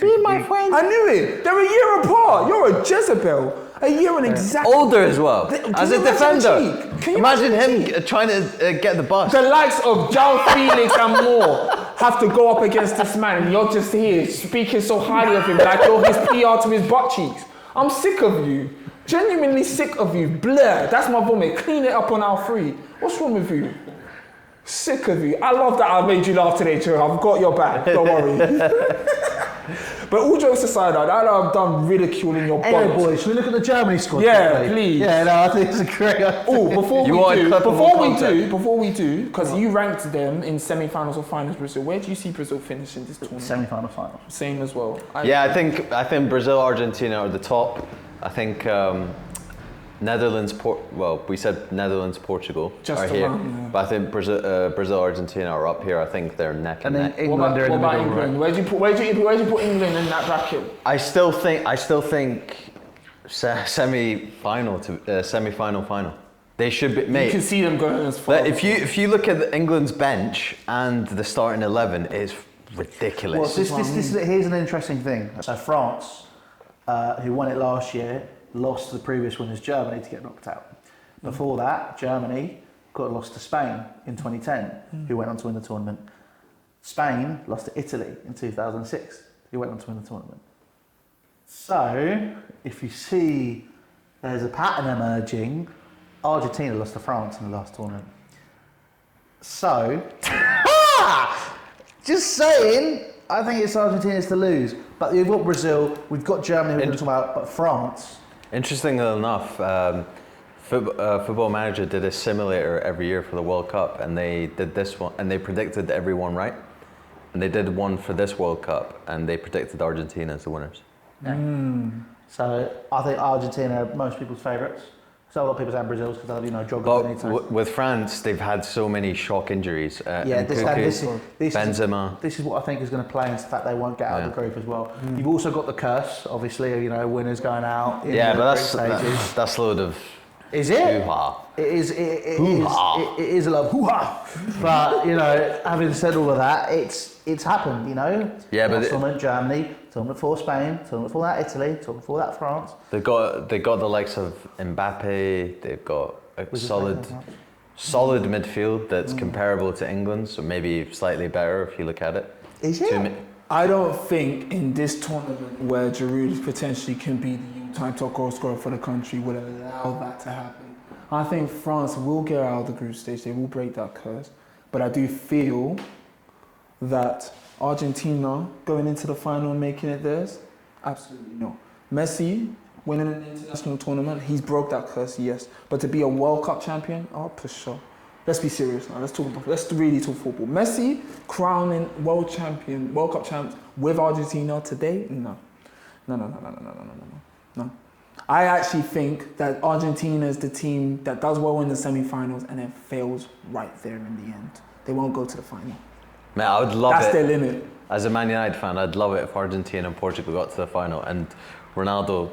Be my friend. I knew it. They're a year apart. You're a Jezebel. A year and exactly. Older as well. As a defender. Imagine him trying to get the bus. The likes of João Felix and more have to go up against this man, and you're just here speaking so highly of him like you're his PR to his butt cheeks. I'm sick of you. Genuinely sick of you. Blur. That's my vomit. Clean it up on our free. What's wrong with you? Sick of you. I love that I made you laugh today, Joe. I've got your back. Don't worry. But all jokes aside, I know I've done ridiculing your body. Anyway, boys, should we look at the Germany squad? Yeah, please. Yeah, no, I think it's a great. Before we do, because you ranked them in semi-finals or finals, Brazil. Where do you see Brazil finishing this tournament? Semi-final, final. Same as well. I think Brazil, Argentina are the top. I think Netherlands, we said Netherlands, Portugal are here, but I think Brazil, Argentina are up here. I think they're neck and neck. England, what about England? Right? Where do you put England in that bracket? I still think semi-final, final. They should be. Mate, you can see them going as far. If you look at England's bench and the starting 11, it's ridiculous. Well, here's an interesting thing. So France, who won it last year, lost to the previous winners, Germany, to get knocked out. Before that, Germany got lost to Spain in 2010, who went on to win the tournament. Spain lost to Italy in 2006, who went on to win the tournament. So, if you see there's a pattern emerging, Argentina lost to France in the last tournament. So, just saying, I think it's Argentina's to lose. But we've got Brazil, we've got Germany, we're going to talk about, but France. Interestingly enough, Football Manager did a simulator every year for the World Cup, and they did this one, and they predicted everyone right. And they did one for this World Cup, and they predicted Argentina as the winners. Yeah. So I think Argentina are most people's favourites. So a lot of people saying Brazil's because they'll have, Drogba. But with France, they've had so many shock injuries. This Benzema. This is what I think is going to play into the fact they won't get out of the group as well. You've also got the curse, obviously, winners going out. In Yeah, the but group that's a load of Is it? hoo-ha. It is a lot of hoo-ha. But, having said all of that, it's happened, Yeah, but tournament Germany, tournament for Spain, tournament for that Italy, tournament for that France. They got the likes of Mbappe. They've got a solid midfield that's comparable to England, so maybe slightly better if you look at it. Is it? I don't think in this tournament where Giroud potentially can be the all-time top goal scorer for the country would allow that to happen. I think France will get out of the group stage. They will break that curse. But I do feel that Argentina going into the final and making it theirs, absolutely not. Messi winning an international tournament, he's broke that curse, yes. But to be a World Cup champion, for sure. Let's be serious now. Let's really talk football. Messi crowning World Cup champs with Argentina today? No. I actually think that Argentina is the team that does well in the semi-finals and then fails right there in the end. They won't go to the final. Man, I would love it. That's their limit. As a Man United fan, I'd love it if Argentina and Portugal got to the final and Ronaldo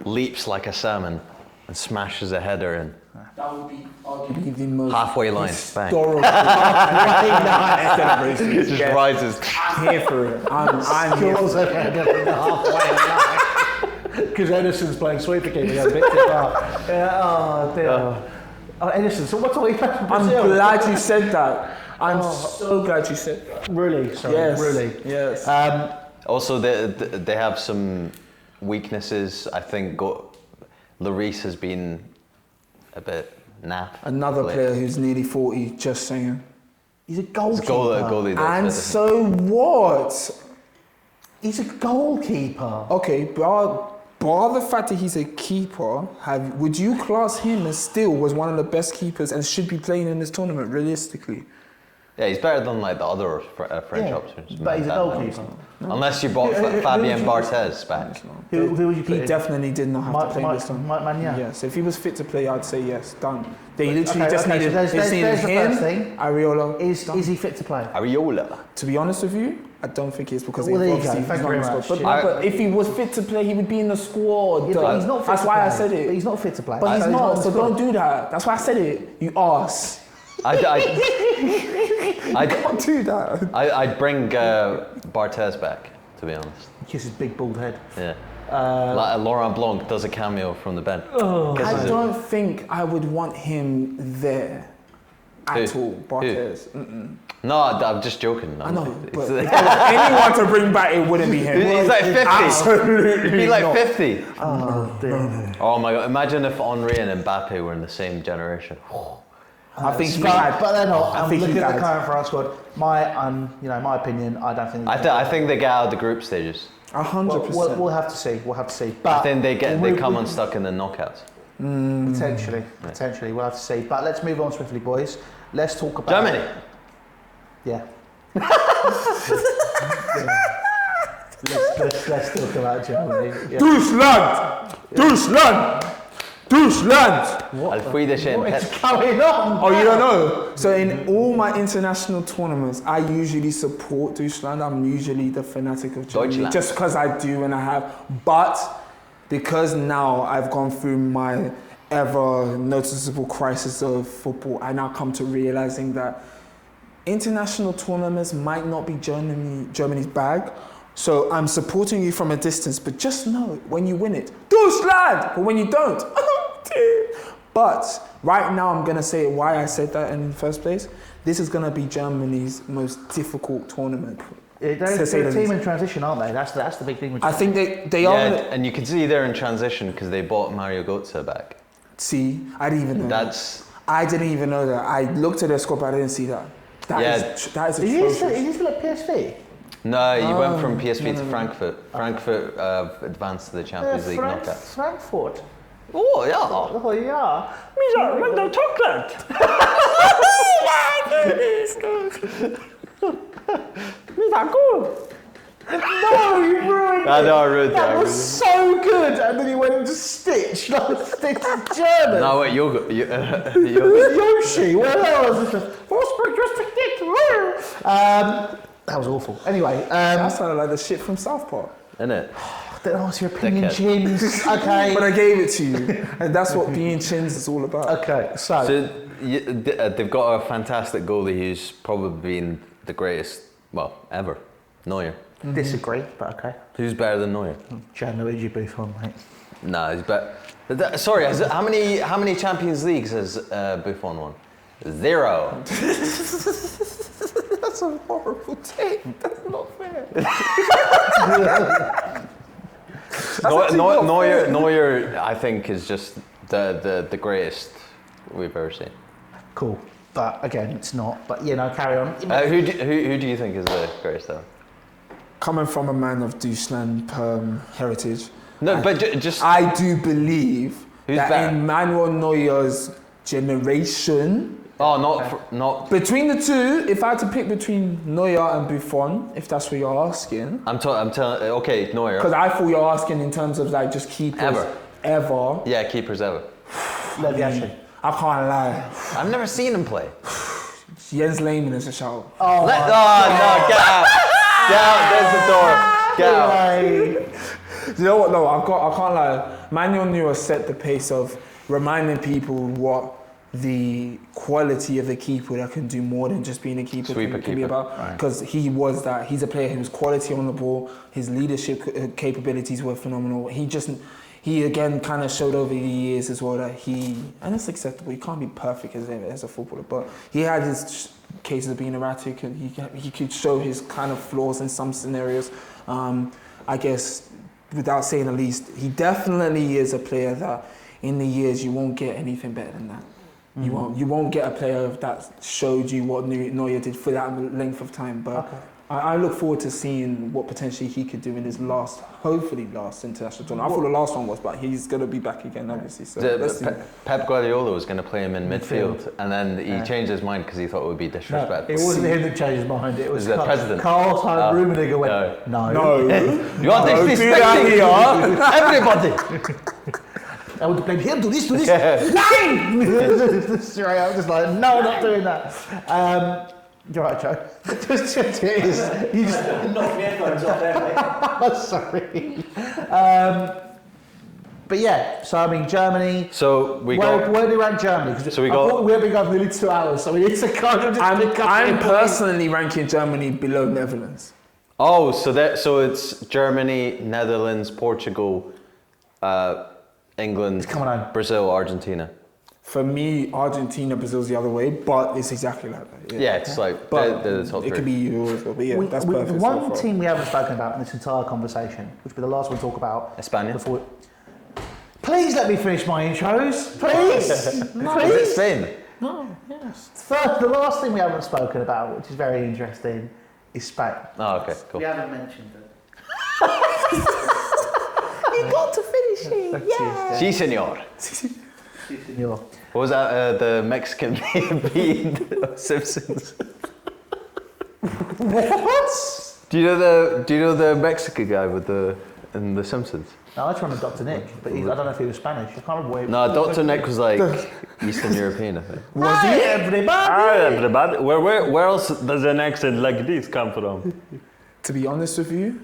leaps like a salmon and smashes a header in. That would be arguably the most halfway line, historical celebration. It just rises. I'm here for it. I'm here for it. Because Edison's playing sweeper keeper, a bit too far. Oh dear. Edison, so what's all you playing for Brazil? I'm glad you said that. I'm so glad you said that. Really? Sorry, yes. Really? Yes. Also, they have some weaknesses. I think Lloris has been a bit naff. Another player who's nearly 40, just saying. He's a goalkeeper. Goalie and so what? He's a goalkeeper. Okay, bar the fact that he's a keeper, would you class him as still was one of the best keepers and should be playing in this tournament, realistically? Yeah, he's better than the other French options. But he's a goalkeeper. Unless you brought Fabien Barthez back. Who would you put He definitely did not have to play this time. Yes, if he was fit to play, I'd say yes, done. They literally just needed him, Areola. Is he fit to play? Areola. To be honest with you, I don't think he is because Well, there you obviously go. Thank he's you not in very the squad. much. But if he was fit to play, he would be in the squad. Yeah, but he's not fit That's to why play. I said it. But he's not fit to play. But he's not, so in the don't squad. do that. That's why I said it. You arse. I Don't do that. I'd bring Barthez back, to be honest. Kiss his big bald head. Yeah. Laurent Blanc does a cameo from the bench. I don't think I would want him there at all, Barthez. No, I'm just joking. I know, but if there was anyone to bring back, it wouldn't be him. He's like 50. Absolutely He'd be like not. 50. Oh dear. Oh my god, imagine if Henri and Mbappe were in the same generation. I think he But they're not. I I'm think looking he at the died. current France squad. My opinion, I don't think. I think they get out of the group stages. 100%. We'll have to see. We'll have to see. But I think they come unstuck in the knockouts. Potentially, we'll have to see. But let's move on swiftly, boys. Let's talk about Germany. Yeah. Let's talk about Germany. Yeah. Deutschland! What What's going on? Oh, you don't know? So in all my international tournaments, I usually support Deutschland. I'm usually the fanatic of Germany. Deutschland. Just because I do and I have. But because now I've gone through my ever noticeable crisis of football, I now come to realizing that international tournaments might not be Germany's bag. So I'm supporting you from a distance, but just know when you win it, Deutschland! But when you don't, oh dear. But right now I'm going to say why I said that in the first place. This is going to be Germany's most difficult tournament. They're a team in transition, aren't they? That's the big thing. I think they are. And you can see they're in transition because they bought Mario Götze back. See, I didn't even know. I didn't even know that. I looked at their squad, but I didn't see that. That is atrocious. Is he still at PSV? No, he went from PSV to Frankfurt. Frankfurt advanced to the Champions League knockouts. Frankfurt. Oh, yeah. Oh, yeah. Misa, Ronaldo chocolate. Misa, cool. No, you ruined it. I know I ruined it. That was so good, and then he went into Stitch. Like Stitch is German. No, wait, you'll go. Yoshi. Where else? That was awful. Anyway, That sounded like the shit from South Park. Innit? don't ask your opinion, Dickhead. Chinz. Okay. But I gave it to you, and that's what being Chinz is all about. Okay, so they've got a fantastic goalie who's probably been the greatest, well, ever. Neuer. disagree, but okay. Who's better than Neuer? Gianluigi Buffon, mate. No, he's better. Sorry, how many Champions Leagues has Buffon won? 0. That's a horrible take. That's not fair. Neuer, I think, is just the greatest we've ever seen. Cool, but again, it's not. But you know, carry on. Who do you think is the greatest though? Coming from a man of Deutschland heritage, No, but just I do believe Who's that better? in Manuel Neuer's generation, not. between the two, if I had to pick between Neuer and Buffon, if that's what you're asking, I'm telling. Okay, Neuer. because I thought you're asking in terms of like just keepers ever. Yeah, keepers ever. Leviation. I can't lie. I've never seen him play. Jens Lehmann is a shout. Oh, No, get out! Get out! There's the door. Get out! You know what? No, I can't lie. Manuel Neuer set the pace of reminding people what the quality of a keeper that can do more than just being a keeper Sweeper can be keeper. about. Because he was that. He's a player who's quality on the ball. His leadership capabilities were phenomenal. He again kind of showed over the years as well that and it's acceptable. He can't be perfect as a footballer, but he had his cases of being erratic, and he could show his kind of flaws in some scenarios. I guess, without saying the least, he definitely is a player that in the years you won't get anything better than that. Mm-hmm. You won't get a player that showed you what Neuer did for that length of time. But I look forward to seeing what potentially he could do in his hopefully last international tournament. I thought the last one was, but he's going to be back again, obviously. So let's see. Pep Guardiola was going to play him in midfield, and then he changed his mind because he thought it would be disrespectful. It wasn't him that changed his mind. It was the president. Carl Rummenigge went, no. You are disrespecting everybody. I want to blame him, do this. Nine! Straight up, just like, no, not doing that. You're right, Joe. Just it is. You just Knock my headphones off there, mate. I'm sorry. But yeah, so I mean, Germany. So where do we rank Germany? Because we have been going for nearly 2 hours, so we need to kind of just pick up. I'm personally ranking Germany below Netherlands. Oh, so it's Germany, Netherlands, Portugal, England, Brazil, Argentina. For me, Argentina, Brazil's the other way, but it's exactly like that. Yeah, it's like But they're the top it three. could be yours, but yeah, that's perfect. The one team we haven't spoken about in this entire conversation, which will be the last one to talk about. España. Please let me finish my intros. Please. Is it Spain? No, yes. The last thing we haven't spoken about, which is very interesting, is Spain. Oh, okay, cool. We haven't mentioned it. You got to finish it. Yeah. Si, senor. Senor. What was that? The Mexican being Simpsons. What? Do you know the Mexican guy in the Simpsons? No, I tried with Dr. Nick, but I don't know if he was Spanish. I can't remember where he was. No, Dr. Nick was like Eastern European, I think. Hi, everybody. Hi everybody. Where else does an accent like this come from? To be honest with you,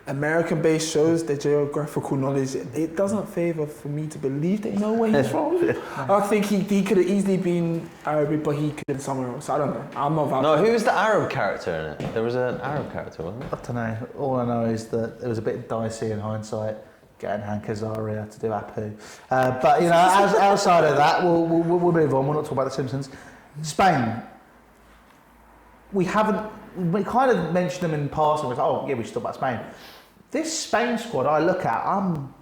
American-based shows, their geographical knowledge, it doesn't favour for me to believe they know where he's from. I think he could have easily been Arabic, but he could have been somewhere else. I don't know. I'm not vouching. No, who was the Arab character in it? There was an Arab character, wasn't I don't know. All I know is that it was a bit dicey in hindsight getting Hank Azaria to do Apu. But you know, outside of that, we'll move on. We'll not talk about the Simpsons. Spain. We kind of mentioned them in passing. We're like, oh yeah, we should talk about Spain. This Spain squad I look at, I'm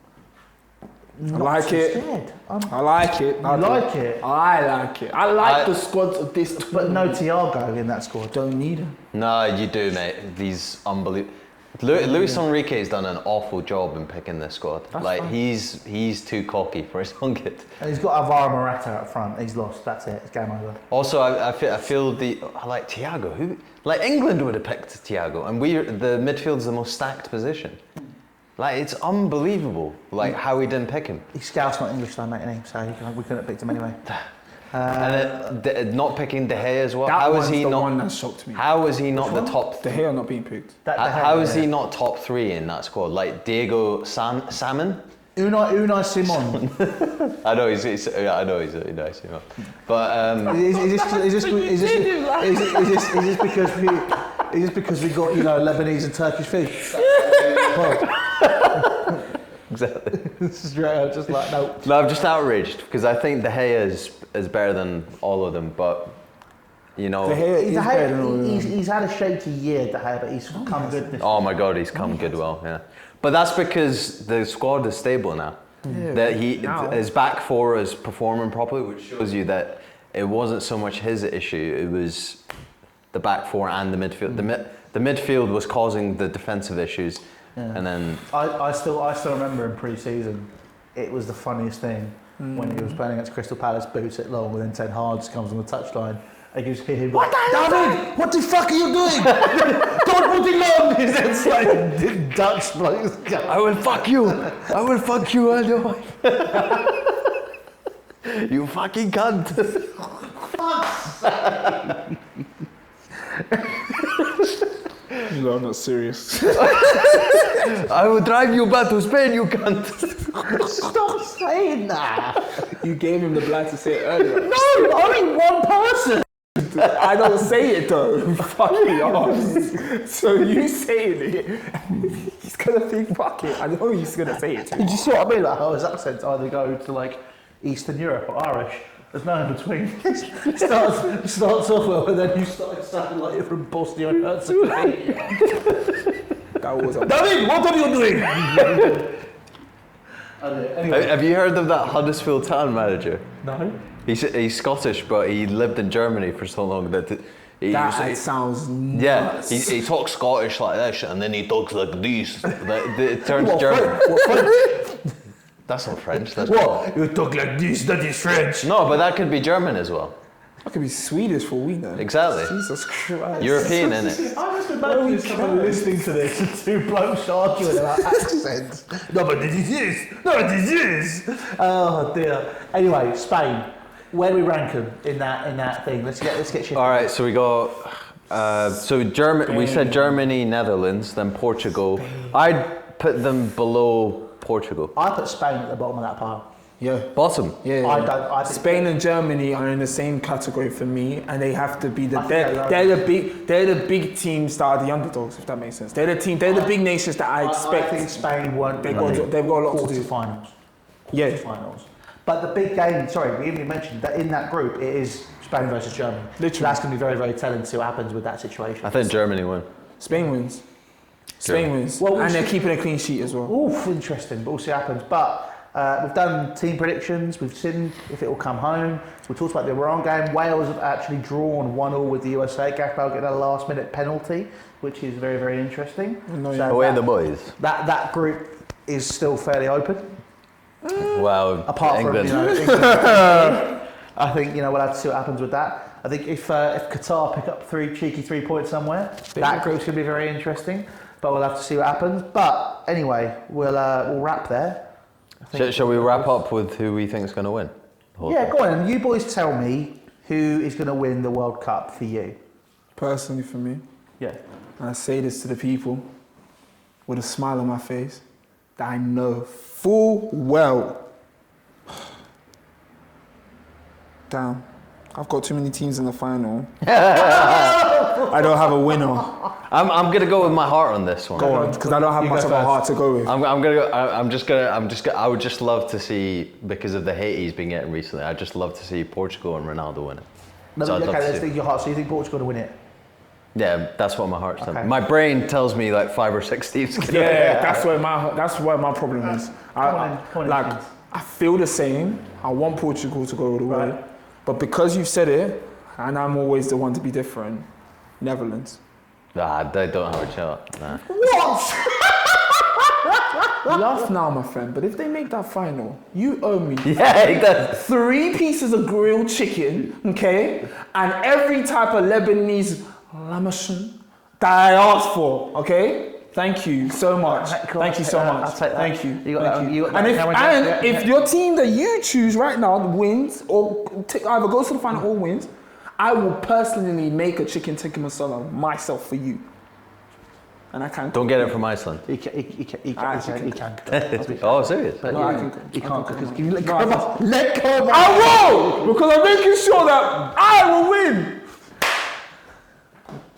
not like too it. scared. I like it. I like it. I like it. I like the squads of this. But no Thiago in that squad. Don't need him. No, you do, mate. These unbelievable. Luis Enrique's done an awful job in picking this squad. That's like fine. he's too cocky for his own good. And he's got Alvaro Morata up front. He's lost. That's it. It's game over. Also, I feel I like Thiago. Who like England would have picked Thiago, and the midfield's the most stacked position. Like it's unbelievable. Like how we didn't pick him. He's Scouse, not English, though, mate. Isn't he? So we couldn't have picked him anyway. And not picking De Gea as well. That How one's is he the not? one that shocked me. How is he not the top? De Gea not being picked. How is he not top 3 in that squad? Like Diego Salmon? Unai Simon. I know he's Unai Simon. But is this because we got Lebanese and Turkish food? exactly. Straight up, just like no. No, I'm just outraged because I think De Gea is better than all of them, but De Gea is better than all of them. He's had a shaky year, De Gea, but he's come good this oh my god, he's come good well, yeah. But that's because the squad is stable now. Yeah, That his back four is performing properly, which shows you that it wasn't so much his issue, it was the back four and the midfield. The midfield was causing the defensive issues. Yeah. And then I still remember in pre-season, it was the funniest thing when he was playing against Crystal Palace, boots it long, and then Ten Hag comes on the touchline. And you just hear him like, David, what the fuck are you doing? Don't put it long! He's then like Dutch bloke. I will fuck you, I know. You fucking cunt. No, I'm not serious. I will drive you back to Spain, you cunt. Stop saying that. You gave him the blind to say it earlier. No, only one person. I don't say it though. Fucking arse. So you saying it, he's gonna think fuck it. I know he's gonna say it. Did you see what I mean? Like how his accents either go to like Eastern Europe or Irish. There's no in between. starts off well, and then you start sounding like you're from Bosnia and Herzegovina. That was a David, what are you doing? Anyway. Have you heard of that Huddersfield Town manager? No. He's Scottish, but he lived in Germany for so long that that sounds nuts. yeah. He talks Scottish like this, and then he talks like this. It turns German. What French? That's not French. That's What? You talk like this, that is French. No, but that could be German as well. That could be Swedish for all we know. Exactly. Jesus Christ. European, innit? I just imagine someone listening to this and two blokes arguing about accents. No, but this is. No, this is. Oh dear. Anyway, Spain. Where do we rank them in that thing? Let's get shit. All right, so we got Germany. We said Germany, Netherlands, then Portugal. I'd put them below Portugal. I put Spain at the bottom of that pile. Yeah. Bottom. Yeah. I think Spain and Germany are in the same category for me, and they have to be I think they're the big teams that are the underdogs, if that makes sense. They're the big nations that I expect. I think Spain won't. They've got a lot to do. Quarterfinals. Yeah. Finals. But the big game, sorry, we even mentioned that in that group it is Spain versus Germany. Literally. That's going to be very, very telling to see what happens with that situation. I think Germany win. Spain wins. Spain wins. Well, and they're keeping a clean sheet as well. Oof, interesting, but we'll see what happens. But we've done team predictions, we've seen if it will come home. We talked about the Iran game. Wales have actually drawn 1-1 with the USA. Gakpo getting a last minute penalty, which is very, very interesting. Away the boys. That group is still fairly open. Wow. Apart England. from, England. I think, we'll have to see what happens with that. I think if Qatar pick up cheeky 3 points somewhere, that group's going to be very interesting. But we'll have to see what happens. But anyway, we'll wrap there. Shall we wrap up with who we think is going to win? Yeah, go on. And you boys tell me who is going to win the World Cup for you. Personally, for me, Yeah. and I say this to the people with a smile on my face, that I know full well. Damn, I've got too many teams in the final. I don't have a winner. I'm going to go with my heart on this one. Go on, because I don't have much of a heart to go with. I'm going to go. I would just love to see, because of the hate he's been getting recently, I'd just love to see Portugal and Ronaldo win it. No, So I'd love okay, to let's see. think your heart. So you think Portugal to win it? Yeah, that's what my heart's telling Okay. me. My brain tells me like 5 or 6 teams. Yeah, that's where my problem is. Come on, Chinz. I feel the same. I want Portugal to go all the way, Right. but because you've said it, and I'm always the one to be different, Netherlands. Nah, they don't have a shot. Nah. What? Laugh now, my friend, but if they make that final, you owe me Yeah, he does. 3 pieces of grilled chicken, okay? And every type of Lebanese lamashun that I asked for, okay? Thank you so much. Cool, Thank you so much. I'll take that. Thank you. You got Thank that- you. you got And that. if your team that you choose right now wins, or either goes to the final or wins, I will personally make a chicken tikka masala myself for you. And I can. Don't get it from Iceland. He can. Oh, serious? But No, I yeah, can- he can't because you let No, go I of can't. us. Let go of us. I will! Because I'm making sure that I will win!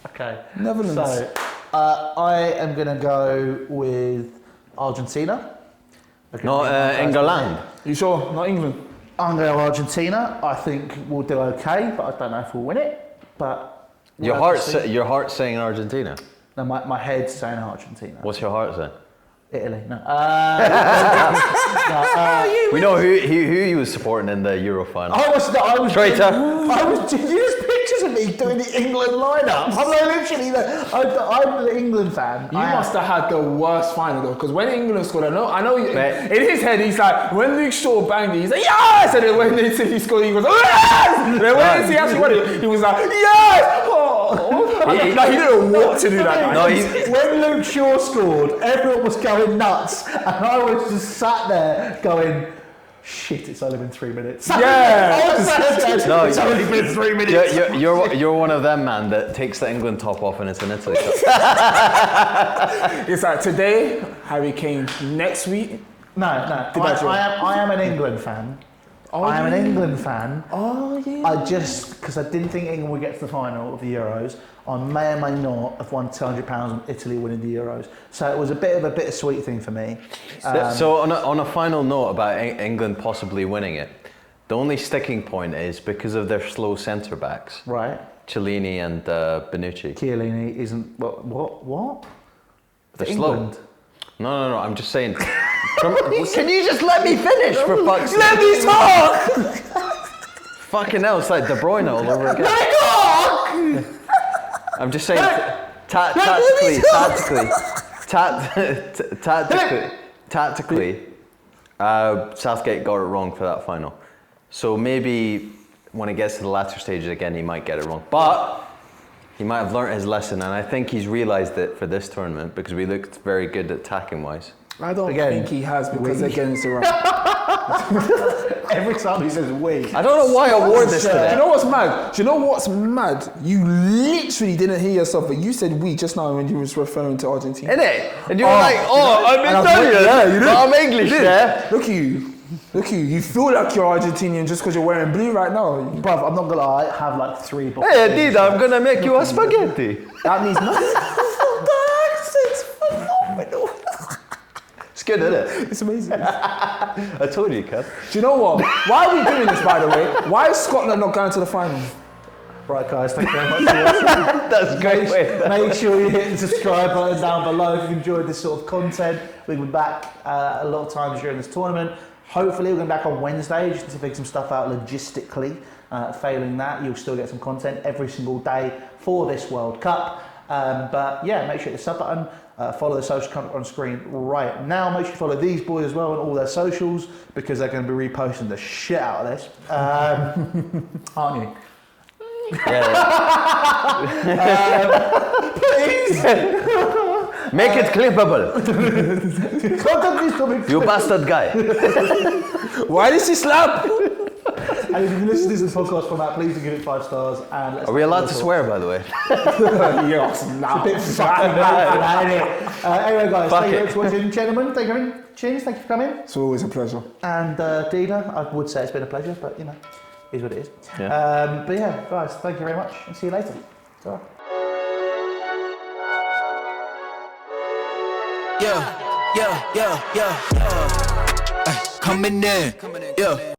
Okay. Netherlands. So, I am going to go with Argentina. No, England. You sure? Not England? I'm going to go Argentina. I think we'll do okay, but I don't know if we'll win it. But Your we'll have to heart's see. your heart's saying Argentina. No, my head's saying Argentina. What's your heart saying? Italy. No. We know who he was supporting in the Euro final. I was Traitor. did you just pictures of me doing the England lineup? I'm like literally I'm the England fan. You must have had the worst final though, because when England scored, I know Mate. in his head he's like, when Luke Shaw banged it, he's like, yes! And then when they said he scored, he goes, yes! And then when he actually won it, he was like, yes! Oh. Like, he didn't know what to do that night. No, When Luke Shaw scored, everyone was going nuts, and I was just sat there going, shit, it's only been 3 minutes. Yeah. I was sat there going, No, it's only been 3 minutes. you're one of them, man, that takes the England top off and it's an Italy top. It's like today, Harry Kane. Next week, No, I am an England fan. I am an England fan. oh yeah. I just, because I didn't think England would get to the final of the Euros, I may or may not have won £200 on Italy winning the Euros. So it was a bit of a bittersweet thing for me. So on a final note about England possibly winning it, the only sticking point is because of their slow centre backs, Right. Chiellini and Bonucci. Chiellini isn't, what? They're England. slow. No, I'm just saying. Can you just let me finish for fuck's sake? Let me talk. Fucking hell, it's like De Bruyne all over again. I'm just saying, tactically, Southgate got it wrong for that final. So maybe when it gets to the latter stages again, he might get it wrong. But he might have learnt his lesson, and I think he's realised it for this tournament because we looked very good attacking wise. I don't Again, think he has because again it's the right. Every time he says we. I don't know why I wore this Do you today. know what's mad? Do you know what's mad? You literally didn't hear yourself, but you said we just now when you was referring to Argentina. Innit? And you were like, oh, I'm Italian. Yeah, you did. But I'm English, You did. yeah? Look at you. Look at you. You feel like you're Argentinian just because you're wearing blue right now. Bruv, I'm not gonna lie, I have like 3 boxes. Hey, Adida, I'm gonna make you a spaghetti. That means nothing. It's phenomenal. It's good, isn't it? It's amazing. I told you, Kev. Do you know what? Why are we doing this, by the way? Why is Scotland not going to the final? Right, guys, thank you very much for watching. That's a great way. Make sure you hit the subscribe button down below if you've enjoyed this sort of content. We'll be back a lot of times during this tournament. Hopefully we're going to be back on Wednesday just to figure some stuff out logistically. Failing that, you'll still get some content every single day for this World Cup. But yeah, make sure you hit the sub button. Follow the social content on screen right now. Make sure you follow these boys as well on all their socials because they're going to be reposting the shit out of this. Aren't you? Please! Make it clippable. Content is coming. You bastard guy. Why did she slap? And if you listen to this podcast format, please do give it 5 stars. And let's Are we allowed to swear, by the way? Yes, now. Bit fucking bad for that, innit? Anyway, guys, Fuck thank you it. very much for watching. Gentlemen, thank you very much. Chinz, thank you for coming. It's always a pleasure. And Dina, I would say it's been a pleasure, but you know, it is what it is. Yeah. But yeah, guys, thank you very much and see you later. Ta-ra. Yeah. Coming in, yeah.